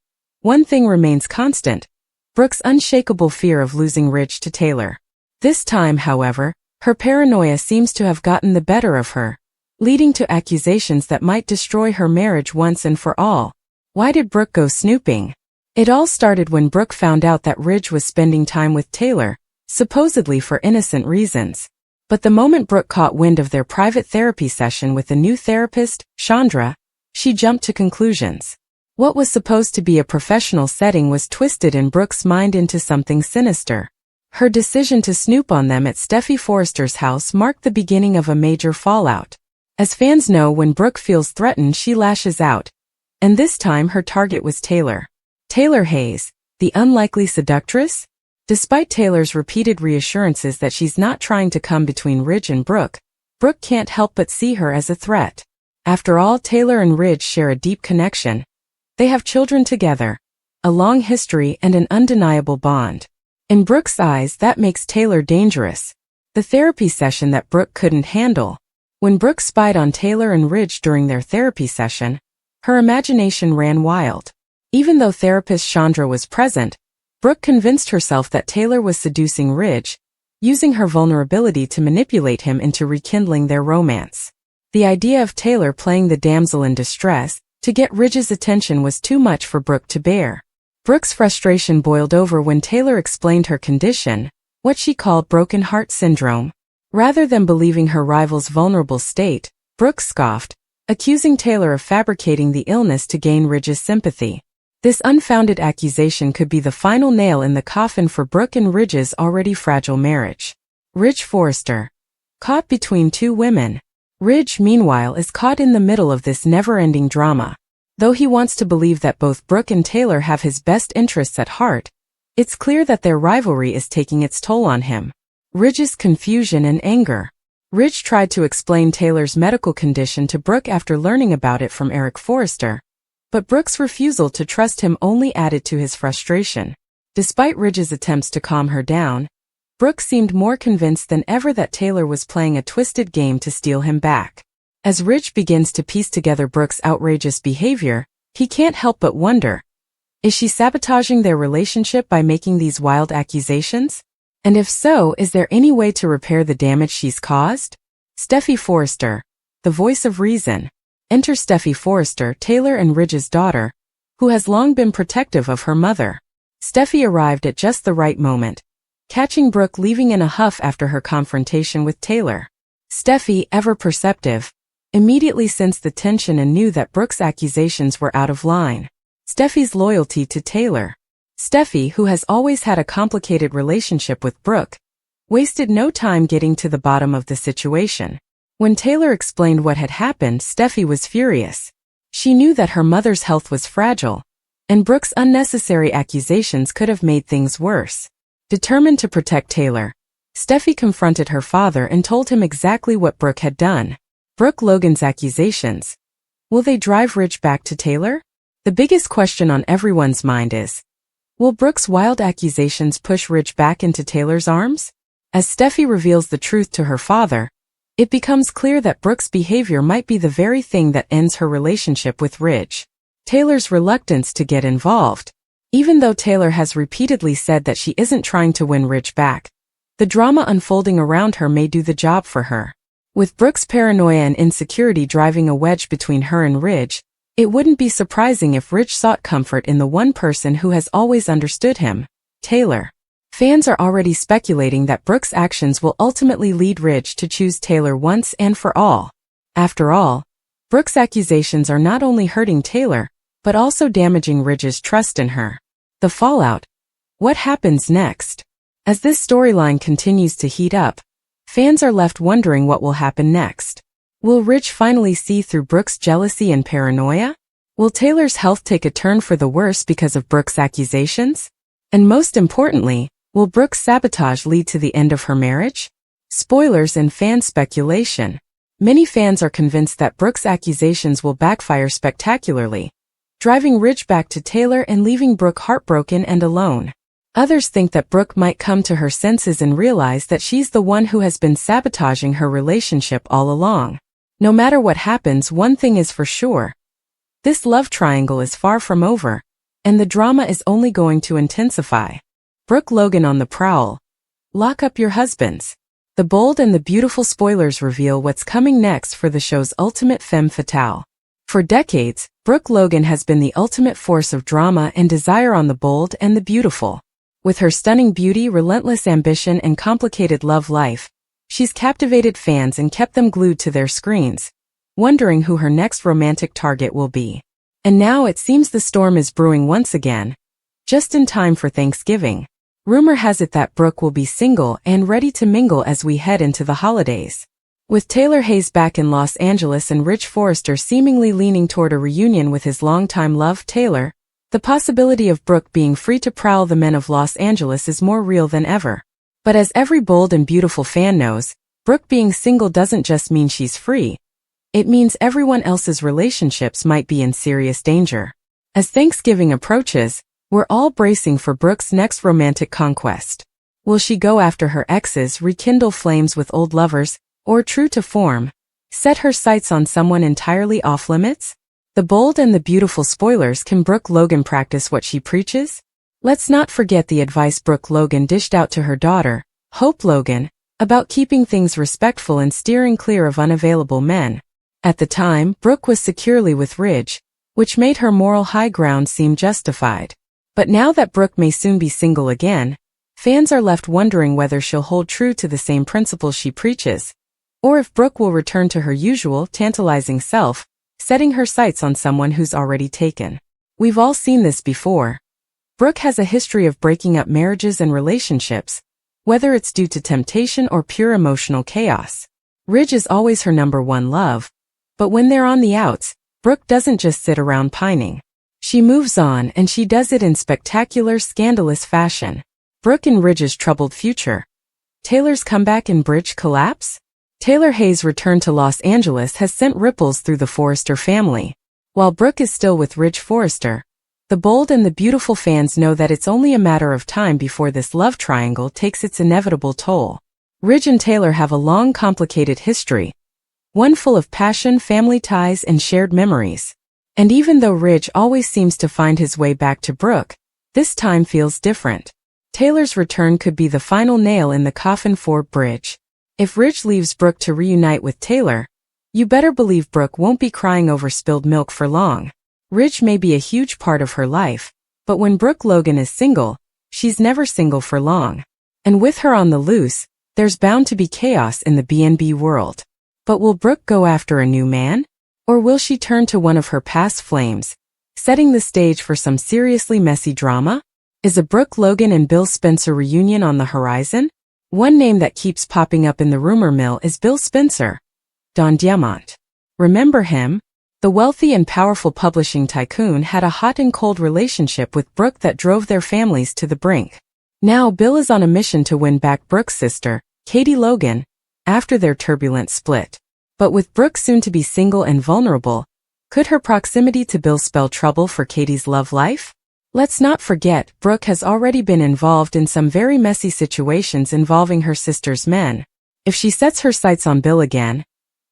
one thing remains constant: Brooke's unshakable fear of losing Ridge to Taylor. This time, however, her paranoia seems to have gotten the better of her, leading to accusations that might destroy her marriage once and for all. Why did Brooke go snooping? It all started when Brooke found out that Ridge was spending time with Taylor, supposedly for innocent reasons. But the moment Brooke caught wind of their private therapy session with the new therapist, Chandra, she jumped to conclusions. What was supposed to be a professional setting was twisted in Brooke's mind into something sinister. Her decision to snoop on them at Steffy Forrester's house marked the beginning of a major fallout. As fans know, when Brooke feels threatened, she lashes out. And this time her target was Taylor. Taylor Hayes, the unlikely seductress? Despite Taylor's repeated reassurances that she's not trying to come between Ridge and Brooke, Brooke can't help but see her as a threat. After all, Taylor and Ridge share a deep connection. They have children together, a long history, and an undeniable bond. In Brooke's eyes, that makes Taylor dangerous. The therapy session that Brooke couldn't handle. When Brooke spied on Taylor and Ridge during their therapy session, her imagination ran wild. Even though therapist Chandra was present, Brooke convinced herself that Taylor was seducing Ridge, using her vulnerability to manipulate him into rekindling their romance. The idea of Taylor playing the damsel in distress to get Ridge's attention was too much for Brooke to bear. Brooke's frustration boiled over when Taylor explained her condition, what she called broken heart syndrome. Rather than believing her rival's vulnerable state, Brooke scoffed, accusing Taylor of fabricating the illness to gain Ridge's sympathy. This unfounded accusation could be the final nail in the coffin for Brooke and Ridge's already fragile marriage. Ridge Forrester. Caught between two women. Ridge, meanwhile, is caught in the middle of this never-ending drama. Though he wants to believe that both Brooke and Taylor have his best interests at heart, it's clear that their rivalry is taking its toll on him. Ridge's confusion and anger. Ridge tried to explain Taylor's medical condition to Brooke after learning about it from Eric Forrester, but Brooke's refusal to trust him only added to his frustration. Despite Ridge's attempts to calm her down, Brooke seemed more convinced than ever that Taylor was playing a twisted game to steal him back. As Ridge begins to piece together Brooke's outrageous behavior, He can't help but wonder, is she sabotaging their relationship by making these wild accusations? And if so, is there any way to repair the damage she's caused? Steffy Forrester, the voice of reason. Enter Steffy Forrester, Taylor and Ridge's daughter, who has long been protective of her mother. Steffy arrived at just the right moment, catching Brooke leaving in a huff after her confrontation with Taylor. Steffy, ever perceptive, immediately sensed the tension and knew that Brooke's accusations were out of line. Steffy's loyalty to Taylor. Steffy, who has always had a complicated relationship with Brooke, wasted no time getting to the bottom of the situation. When Taylor explained what had happened, Steffy was furious. She knew that her mother's health was fragile, and Brooke's unnecessary accusations could have made things worse. Determined to protect Taylor, Steffy confronted her father and told him exactly what Brooke had done. Brooke Logan's accusations. Will they drive Ridge back to Taylor? The biggest question on everyone's mind is, will Brooke's wild accusations push Ridge back into Taylor's arms? As Steffy reveals the truth to her father, it becomes clear that Brooke's behavior might be the very thing that ends her relationship with Ridge. Taylor's reluctance to get involved. Even though Taylor has repeatedly said that she isn't trying to win Ridge back, the drama unfolding around her may do the job for her. With Brooke's paranoia and insecurity driving a wedge between her and Ridge, it wouldn't be surprising if Ridge sought comfort in the one person who has always understood him, Taylor. Fans are already speculating that Brooke's actions will ultimately lead Ridge to choose Taylor once and for all. After all, Brooke's accusations are not only hurting Taylor, but also damaging Ridge's trust in her. The fallout. What happens next? As this storyline continues to heat up, fans are left wondering what will happen next. Will Ridge finally see through Brooke's jealousy and paranoia? Will Taylor's health take a turn for the worse because of Brooke's accusations? And most importantly, will Brooke's sabotage lead to the end of her marriage? Spoilers and fan speculation. Many fans are convinced that Brooke's accusations will backfire spectacularly, driving Ridge back to Taylor and leaving Brooke heartbroken and alone. Others think that Brooke might come to her senses and realize that she's the one who has been sabotaging her relationship all along. No matter what happens, one thing is for sure. This love triangle is far from over, and the drama is only going to intensify. Brooke Logan on the prowl. Lock up your husbands. The bold and the beautiful spoilers reveal what's coming next for the show's ultimate femme fatale. For decades, Brooke Logan has been the ultimate force of drama and desire on The Bold and the Beautiful. With her stunning beauty, relentless ambition, and complicated love life, she's captivated fans and kept them glued to their screens, wondering who her next romantic target will be. And now it seems the storm is brewing once again, just in time for Thanksgiving. Rumor has it that Brooke will be single and ready to mingle as we head into the holidays. With Taylor Hayes back in Los Angeles and Ridge Forrester seemingly leaning toward a reunion with his longtime love, Taylor, the possibility of Brooke being free to prowl the men of Los Angeles is more real than ever. But as every bold and beautiful fan knows, Brooke being single doesn't just mean she's free. It means everyone else's relationships might be in serious danger. As Thanksgiving approaches, we're all bracing for Brooke's next romantic conquest. Will she go after her exes, rekindle flames with old lovers, or true to form, set her sights on someone entirely off-limits? The Bold and the Beautiful spoilers. Can Brooke Logan practice what she preaches? Let's not forget the advice Brooke Logan dished out to her daughter, Hope Logan, about keeping things respectful and steering clear of unavailable men. At the time, Brooke was securely with Ridge, which made her moral high ground seem justified. But now that Brooke may soon be single again, fans are left wondering whether she'll hold true to the same principles she preaches, or if Brooke will return to her usual tantalizing self, setting her sights on someone who's already taken. We've all seen this before. Brooke has a history of breaking up marriages and relationships, whether it's due to temptation or pure emotional chaos. Ridge is always her number one love, but when they're on the outs, Brooke doesn't just sit around pining. She moves on, and she does it in spectacular, scandalous fashion. Brooke and Ridge's troubled future. Taylor's comeback and bridge collapse? Taylor Hayes' return to Los Angeles has sent ripples through the Forrester family. While Brooke is still with Ridge Forrester, the Bold and the Beautiful fans know that it's only a matter of time before this love triangle takes its inevitable toll. Ridge and Taylor have a long, complicated history, one full of passion, family ties, and shared memories. And even though Ridge always seems to find his way back to Brooke, this time feels different. Taylor's return could be the final nail in the coffin for Ridge. If Ridge leaves Brooke to reunite with Taylor, you better believe Brooke won't be crying over spilled milk for long. Ridge may be a huge part of her life, but when Brooke Logan is single, she's never single for long. And with her on the loose, there's bound to be chaos in the B&B world. But will Brooke go after a new man? Or will she turn to one of her past flames, setting the stage for some seriously messy drama? Is a Brooke Logan and Bill Spencer reunion on the horizon? One name that keeps popping up in the rumor mill is Bill Spencer. Don Diamont. Remember him? The wealthy and powerful publishing tycoon had a hot and cold relationship with Brooke that drove their families to the brink. Now Bill is on a mission to win back Brooke's sister, Katie Logan, after their turbulent split. But with Brooke soon to be single and vulnerable, could her proximity to Bill spell trouble for Katie's love life? Let's not forget, Brooke has already been involved in some very messy situations involving her sister's men. If she sets her sights on Bill again,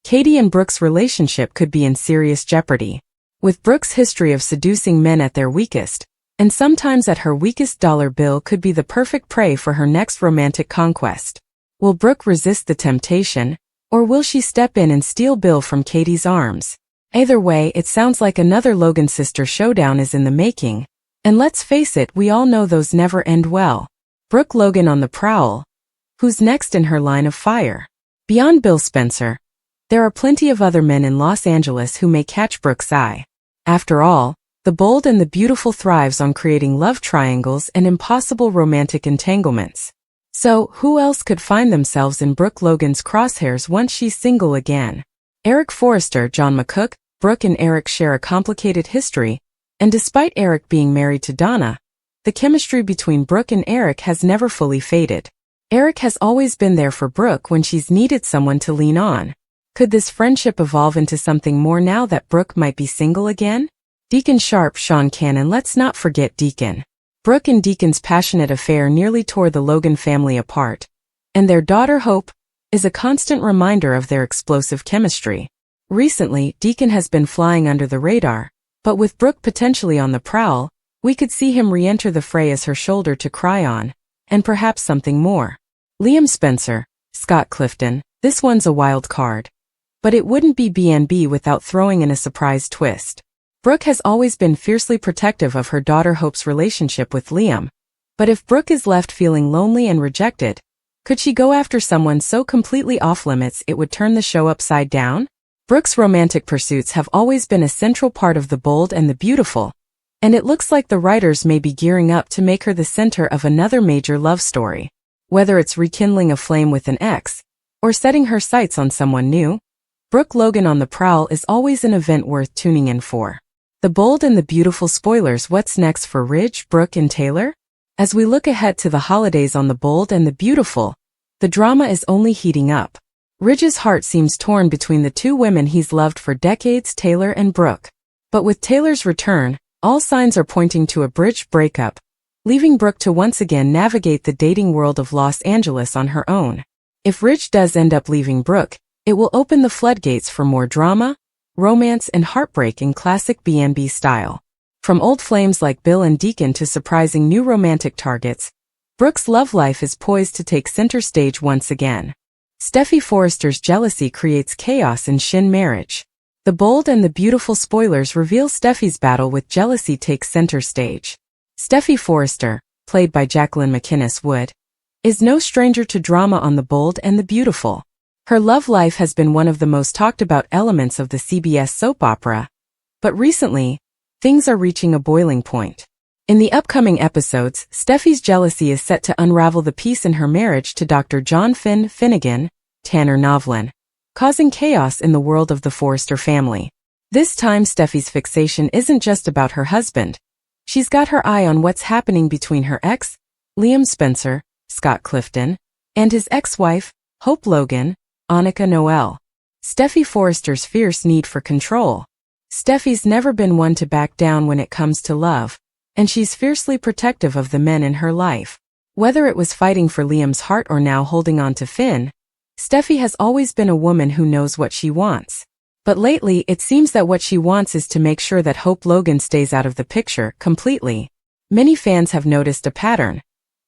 Katie and Brooke's relationship could be in serious jeopardy. With Brooke's history of seducing men at their weakest, and sometimes at her weakest, Bill could be the perfect prey for her next romantic conquest. Will Brooke resist the temptation, or will she step in and steal Bill from Katie's arms? Either way, it sounds like another Logan sister showdown is in the making. And let's face it, we all know those never end well. Brooke Logan on the prowl. Who's next in her line of fire? Beyond Bill Spencer, there are plenty of other men in Los Angeles who may catch Brooke's eye. After all, the bold and the beautiful thrives on creating love triangles and impossible romantic entanglements. So, who else could find themselves in Brooke Logan's crosshairs once she's single again? Eric Forrester, John McCook. Brooke and Eric share a complicated history, and despite Eric being married to Donna, the chemistry between Brooke and Eric has never fully faded. Eric has always been there for Brooke when she's needed someone to lean on. Could this friendship evolve into something more now that Brooke might be single again? Deacon Sharp, Sean Cannon. Let's not forget Deacon. Brooke and Deacon's passionate affair nearly tore the Logan family apart, and their daughter Hope is a constant reminder of their explosive chemistry. Recently, Deacon has been flying under the radar, but with Brooke potentially on the prowl, we could see him re-enter the fray as her shoulder to cry on, and perhaps something more. Liam Spencer, Scott Clifton. This one's a wild card. But it wouldn't be B&B without throwing in a surprise twist. Brooke has always been fiercely protective of her daughter Hope's relationship with Liam. But if Brooke is left feeling lonely and rejected, could she go after someone so completely off-limits it would turn the show upside down? Brooke's romantic pursuits have always been a central part of The Bold and the Beautiful, and it looks like the writers may be gearing up to make her the center of another major love story. Whether it's rekindling a flame with an ex, or setting her sights on someone new, Brooke Logan on the prowl is always an event worth tuning in for. The Bold and the Beautiful spoilers. What's next for Ridge, Brooke, and Taylor? As we look ahead to the holidays on The Bold and the Beautiful, the drama is only heating up. Ridge's heart seems torn between the two women he's loved for decades, Taylor and Brooke. But with Taylor's return, all signs are pointing to a bridge breakup, leaving Brooke to once again navigate the dating world of Los Angeles on her own. If Ridge does end up leaving Brooke, it will open the floodgates for more drama, romance, and heartbreak in classic B&B style. From old flames like Bill and Deacon to surprising new romantic targets, Brooke's love life is poised to take center stage once again. Steffy Forrester's jealousy creates chaos in Shin marriage. The Bold and the Beautiful spoilers reveal Steffy's battle with jealousy takes center stage. Steffy Forrester, played by Jacqueline McInnes Wood, is no stranger to drama on The Bold and the Beautiful. Her love life has been one of the most talked about elements of the CBS soap opera, but recently, things are reaching a boiling point. In the upcoming episodes, Steffy's jealousy is set to unravel the peace in her marriage to Dr. John Finnegan, Tanner Novlin, causing chaos in the world of the Forrester family. This time Steffy's fixation isn't just about her husband. She's got her eye on what's happening between her ex, Liam Spencer, Scott Clifton, and his ex-wife, Hope Logan, Annika Noel. Steffy Forrester's fierce need for control. Steffy's never been one to back down when it comes to love, and she's fiercely protective of the men in her life. Whether it was fighting for Liam's heart or now holding on to Finn, Steffy has always been a woman who knows what she wants. But lately, it seems that what she wants is to make sure that Hope Logan stays out of the picture completely. Many fans have noticed a pattern.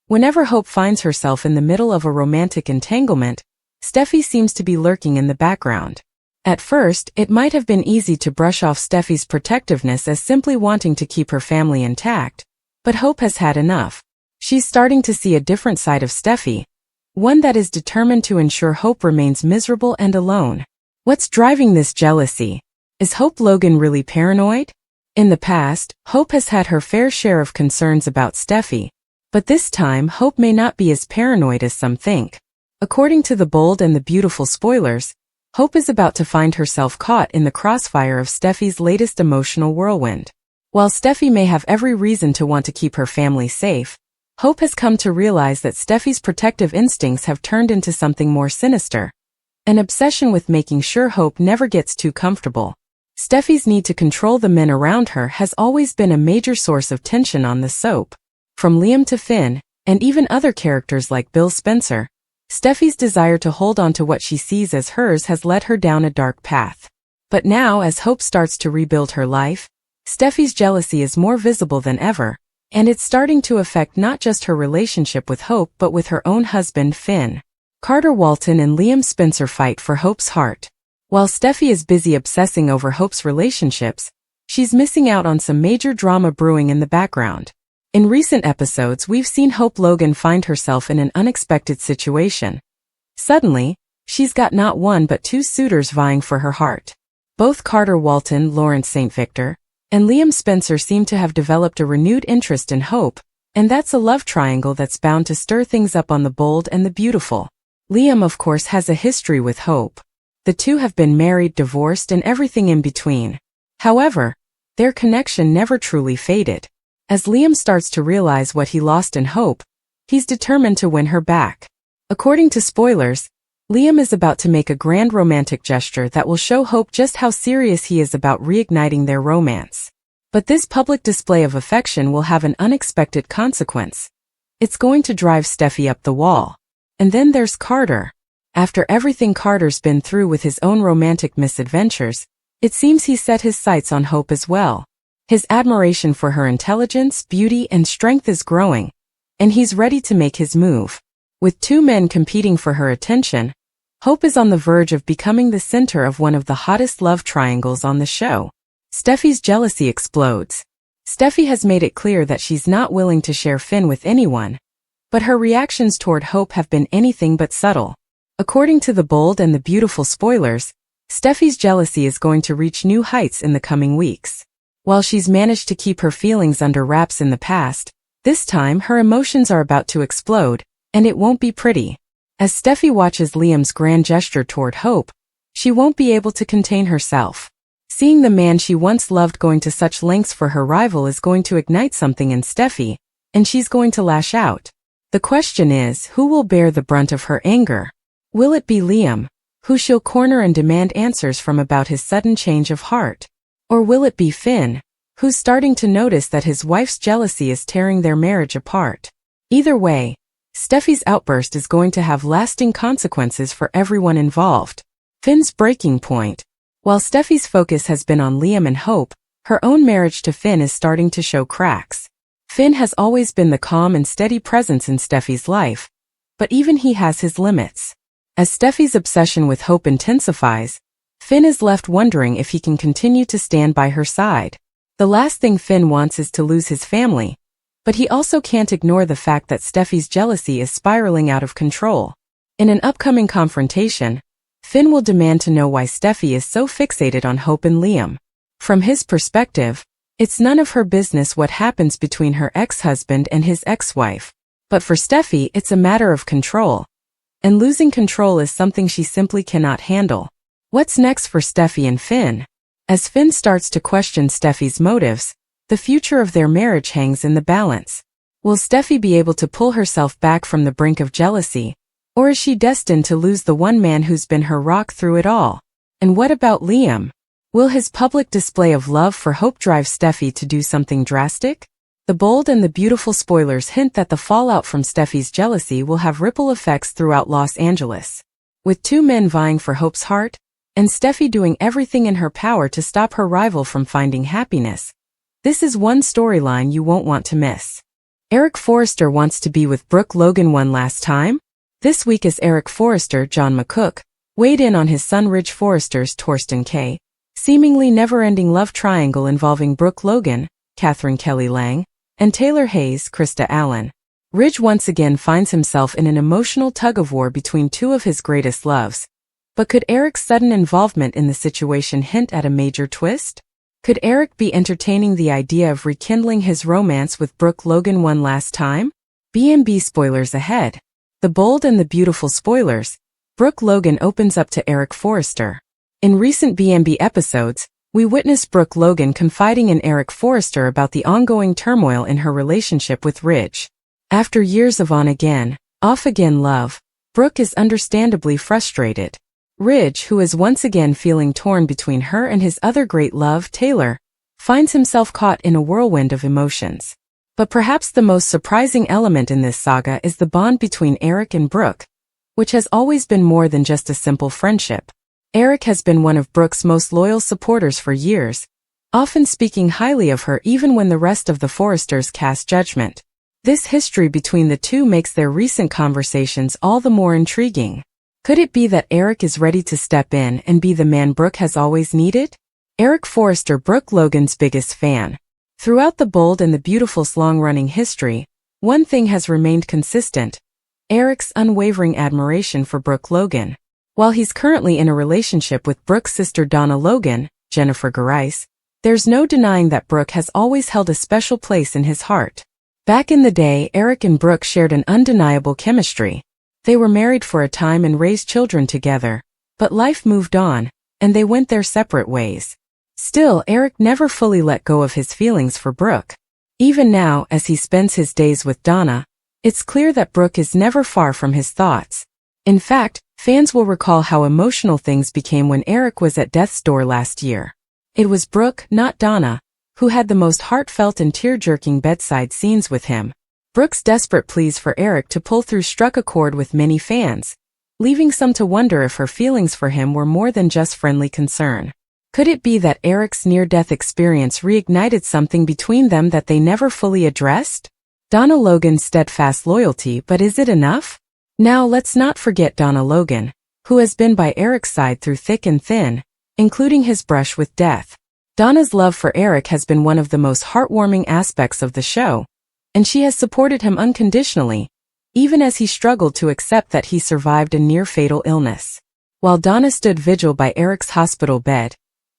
Whenever Hope finds herself in the middle of a romantic entanglement, Steffy seems to be lurking in the background. At first, it might have been easy to brush off Steffy's protectiveness as simply wanting to keep her family intact, but Hope has had enough. She's starting to see a different side of Steffy, one that is determined to ensure Hope remains miserable and alone. What's driving this jealousy? Is Hope Logan really paranoid? In the past, Hope has had her fair share of concerns about Steffy, but this time Hope may not be as paranoid as some think. According to the bold and the beautiful spoilers, Hope is about to find herself caught in the crossfire of Steffy's latest emotional whirlwind. While Steffy may have every reason to want to keep her family safe, Hope has come to realize that Steffy's protective instincts have turned into something more sinister. An obsession with making sure Hope never gets too comfortable. Steffy's need to control the men around her has always been a major source of tension on the soap. From Liam to Finn, and even other characters like Bill Spencer, Steffy's desire to hold on to what she sees as hers has led her down a dark path. But now, as Hope starts to rebuild her life, Steffy's jealousy is more visible than ever, and it's starting to affect not just her relationship with Hope but with her own husband, Finn. Carter Walton and Liam Spencer fight for Hope's heart. While Steffy is busy obsessing over Hope's relationships, she's missing out on some major drama brewing in the background. In recent episodes, we've seen Hope Logan find herself in an unexpected situation. Suddenly, she's got not one but two suitors vying for her heart. Both Carter Walton, Lawrence St. Victor, and Liam Spencer seem to have developed a renewed interest in Hope, and that's a love triangle that's bound to stir things up on the bold and the beautiful. Liam, of course, has a history with Hope. The two have been married, divorced, and everything in between. However, their connection never truly faded. As Liam starts to realize what he lost in Hope, he's determined to win her back. According to spoilers, Liam is about to make a grand romantic gesture that will show Hope just how serious he is about reigniting their romance. But this public display of affection will have an unexpected consequence. It's going to drive Steffy up the wall. And then there's Carter. After everything Carter's been through with his own romantic misadventures, it seems he set his sights on Hope as well. His admiration for her intelligence, beauty, and strength is growing, and he's ready to make his move. With two men competing for her attention, Hope is on the verge of becoming the center of one of the hottest love triangles on the show. Steffy's jealousy explodes. Steffy has made it clear that she's not willing to share Finn with anyone, but her reactions toward Hope have been anything but subtle. According to the bold and the beautiful spoilers, Steffy's jealousy is going to reach new heights in the coming weeks. While she's managed to keep her feelings under wraps in the past, this time her emotions are about to explode, and it won't be pretty. As Steffy watches Liam's grand gesture toward Hope, she won't be able to contain herself. Seeing the man she once loved going to such lengths for her rival is going to ignite something in Steffy, and she's going to lash out. The question is, who will bear the brunt of her anger? Will it be Liam, who she'll corner and demand answers from about his sudden change of heart? Or will it be Finn, who's starting to notice that his wife's jealousy is tearing their marriage apart? Either way, Steffy's outburst is going to have lasting consequences for everyone involved. Finn's breaking point. While Steffy's focus has been on Liam and Hope, her own marriage to Finn is starting to show cracks. Finn has always been the calm and steady presence in Steffy's life, but even he has his limits. As Steffy's obsession with Hope intensifies, Finn is left wondering if he can continue to stand by her side. The last thing Finn wants is to lose his family, but he also can't ignore the fact that Steffy's jealousy is spiraling out of control. In an upcoming confrontation, Finn will demand to know why Steffy is so fixated on Hope and Liam. From his perspective, it's none of her business what happens between her ex-husband and his ex-wife. But for Steffy, it's a matter of control. And losing control is something she simply cannot handle. What's next for Steffy and Finn? As Finn starts to question Steffy's motives, the future of their marriage hangs in the balance. Will Steffy be able to pull herself back from the brink of jealousy, or is she destined to lose the one man who's been her rock through it all? And what about Liam? Will his public display of love for Hope drive Steffy to do something drastic? The bold and the beautiful spoilers hint that the fallout from Steffy's jealousy will have ripple effects throughout Los Angeles. With two men vying for Hope's heart, and Steffy doing everything in her power to stop her rival from finding happiness. This is one storyline you won't want to miss. Eric Forrester wants to be with Brooke Logan one last time? This week as Eric Forrester, John McCook, weighed in on his son Ridge Forrester's Torsten K. seemingly never-ending love triangle involving Brooke Logan, Catherine Kelly Lang, and Taylor Hayes, Krista Allen. Ridge once again finds himself in an emotional tug-of-war between two of his greatest loves. But could Eric's sudden involvement in the situation hint at a major twist? Could Eric be entertaining the idea of rekindling his romance with Brooke Logan one last time? B&B spoilers ahead. The bold and the beautiful spoilers. Brooke Logan opens up to Eric Forrester. In recent B&B episodes, we witnessed Brooke Logan confiding in Eric Forrester about the ongoing turmoil in her relationship with Ridge. After years of on-again, off-again love, Brooke is understandably frustrated. Ridge, who is once again feeling torn between her and his other great love, Taylor, finds himself caught in a whirlwind of emotions. But perhaps the most surprising element in this saga is the bond between Eric and Brooke, which has always been more than just a simple friendship. Eric has been one of Brooke's most loyal supporters for years, often speaking highly of her even when the rest of the Forresters cast judgment. This history between the two makes their recent conversations all the more intriguing. Could it be that Eric is ready to step in and be the man Brooke has always needed? Eric Forrester, Brooke Logan's biggest fan. Throughout the bold and the beautiful's long-running history, one thing has remained consistent: Eric's unwavering admiration for Brooke Logan. While he's currently in a relationship with Brooke's sister Donna Logan, Jennifer Garais, there's no denying that Brooke has always held a special place in his heart. Back in the day, Eric and Brooke shared an undeniable chemistry. They were married for a time and raised children together, but life moved on, and they went their separate ways. Still, Eric never fully let go of his feelings for Brooke. Even now, as he spends his days with Donna, it's clear that Brooke is never far from his thoughts. In fact, fans will recall how emotional things became when Eric was at death's door last year. It was Brooke, not Donna, who had the most heartfelt and tear-jerking bedside scenes with him. Brooke's desperate pleas for Eric to pull through struck a chord with many fans, leaving some to wonder if her feelings for him were more than just friendly concern. Could it be that Eric's near-death experience reignited something between them that they never fully addressed? Donna Logan's steadfast loyalty, but is it enough? Now let's not forget Donna Logan, who has been by Eric's side through thick and thin, including his brush with death. Donna's love for Eric has been one of the most heartwarming aspects of the show, and she has supported him unconditionally, even as he struggled to accept that he survived a near-fatal illness. While Donna stood vigil by Eric's hospital bed,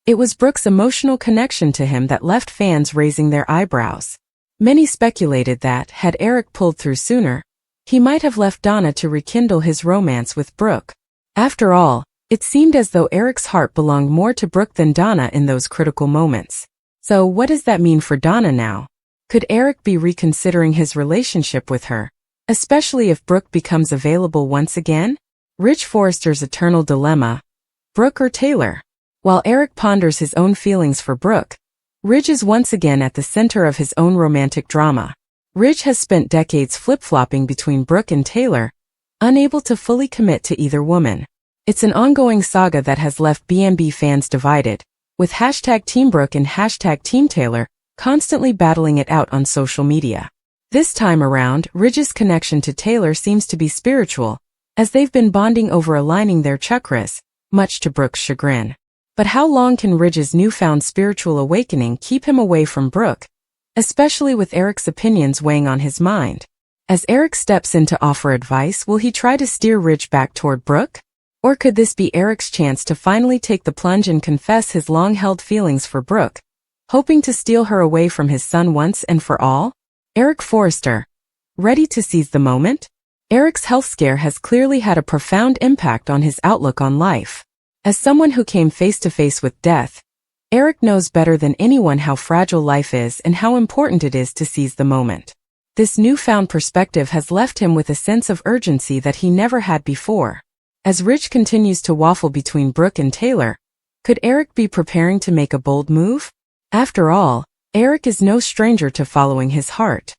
it was Brooke's emotional connection to him that left fans raising their eyebrows. Many speculated that, had Eric pulled through sooner, he might have left Donna to rekindle his romance with Brooke. After all, it seemed as though Eric's heart belonged more to Brooke than Donna in those critical moments. So what does that mean for Donna now? Could Eric be reconsidering his relationship with her, especially if Brooke becomes available once again? Ridge Forrester's eternal dilemma: Brooke or Taylor? While Eric ponders his own feelings for Brooke, Ridge is once again at the center of his own romantic drama. Ridge has spent decades flip-flopping between Brooke and Taylor, unable to fully commit to either woman. It's an ongoing saga that has left B&B fans divided, with #Team Brooke and #Team Taylor constantly battling it out on social media. This time around, Ridge's connection to Taylor seems to be spiritual, as they've been bonding over aligning their chakras, much to Brooke's chagrin. But how long can Ridge's newfound spiritual awakening keep him away from Brooke, especially with Eric's opinions weighing on his mind? As Eric steps in to offer advice, will he try to steer Ridge back toward Brooke? Or could this be Eric's chance to finally take the plunge and confess his long-held feelings for Brooke, hoping to steal her away from his son once and for all? Eric Forrester, ready to seize the moment? Eric's health scare has clearly had a profound impact on his outlook on life. As someone who came face-to-face with death, Eric knows better than anyone how fragile life is and how important it is to seize the moment. This newfound perspective has left him with a sense of urgency that he never had before. As Ridge continues to waffle between Brooke and Taylor, could Eric be preparing to make a bold move? After all, Eric is no stranger to following his heart.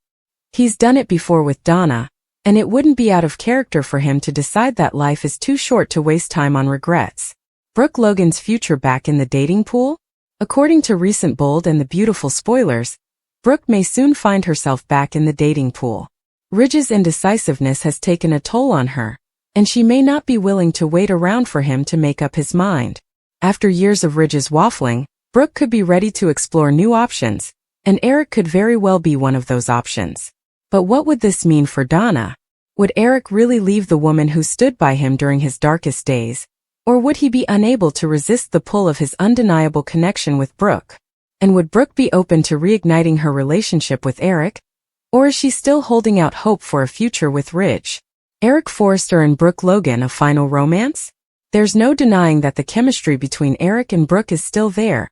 He's done it before with Donna, and it wouldn't be out of character for him to decide that life is too short to waste time on regrets. Brooke Logan's future back in the dating pool? According to recent Bold and the Beautiful spoilers, Brooke may soon find herself back in the dating pool. Ridge's indecisiveness has taken a toll on her, and she may not be willing to wait around for him to make up his mind. After years of Ridge's waffling, Brooke could be ready to explore new options, and Eric could very well be one of those options. But what would this mean for Donna? Would Eric really leave the woman who stood by him during his darkest days, or would he be unable to resist the pull of his undeniable connection with Brooke? And would Brooke be open to reigniting her relationship with Eric? Or is she still holding out hope for a future with Ridge? Eric Forrester and Brooke Logan, a final romance? There's no denying that the chemistry between Eric and Brooke is still there,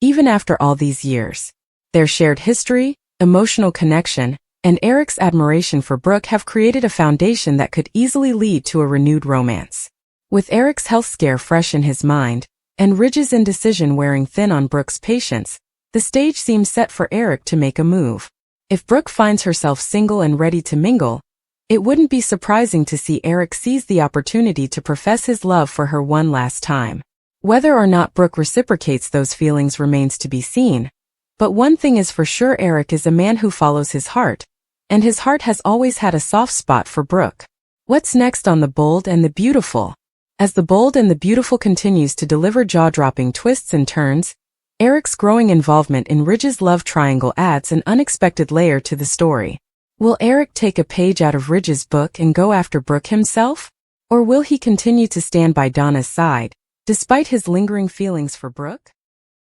even after all these years. Their shared history, emotional connection, and Eric's admiration for Brooke have created a foundation that could easily lead to a renewed romance. With Eric's health scare fresh in his mind, and Ridge's indecision wearing thin on Brooke's patience, the stage seems set for Eric to make a move. If Brooke finds herself single and ready to mingle, it wouldn't be surprising to see Eric seize the opportunity to profess his love for her one last time. Whether or not Brooke reciprocates those feelings remains to be seen, but one thing is for sure: Eric is a man who follows his heart, and his heart has always had a soft spot for Brooke. What's next on The Bold and the Beautiful? As The Bold and the Beautiful continues to deliver jaw-dropping twists and turns, Eric's growing involvement in Ridge's love triangle adds an unexpected layer to the story. Will Eric take a page out of Ridge's book and go after Brooke himself? Or will he continue to stand by Donna's side, despite his lingering feelings for Brooke?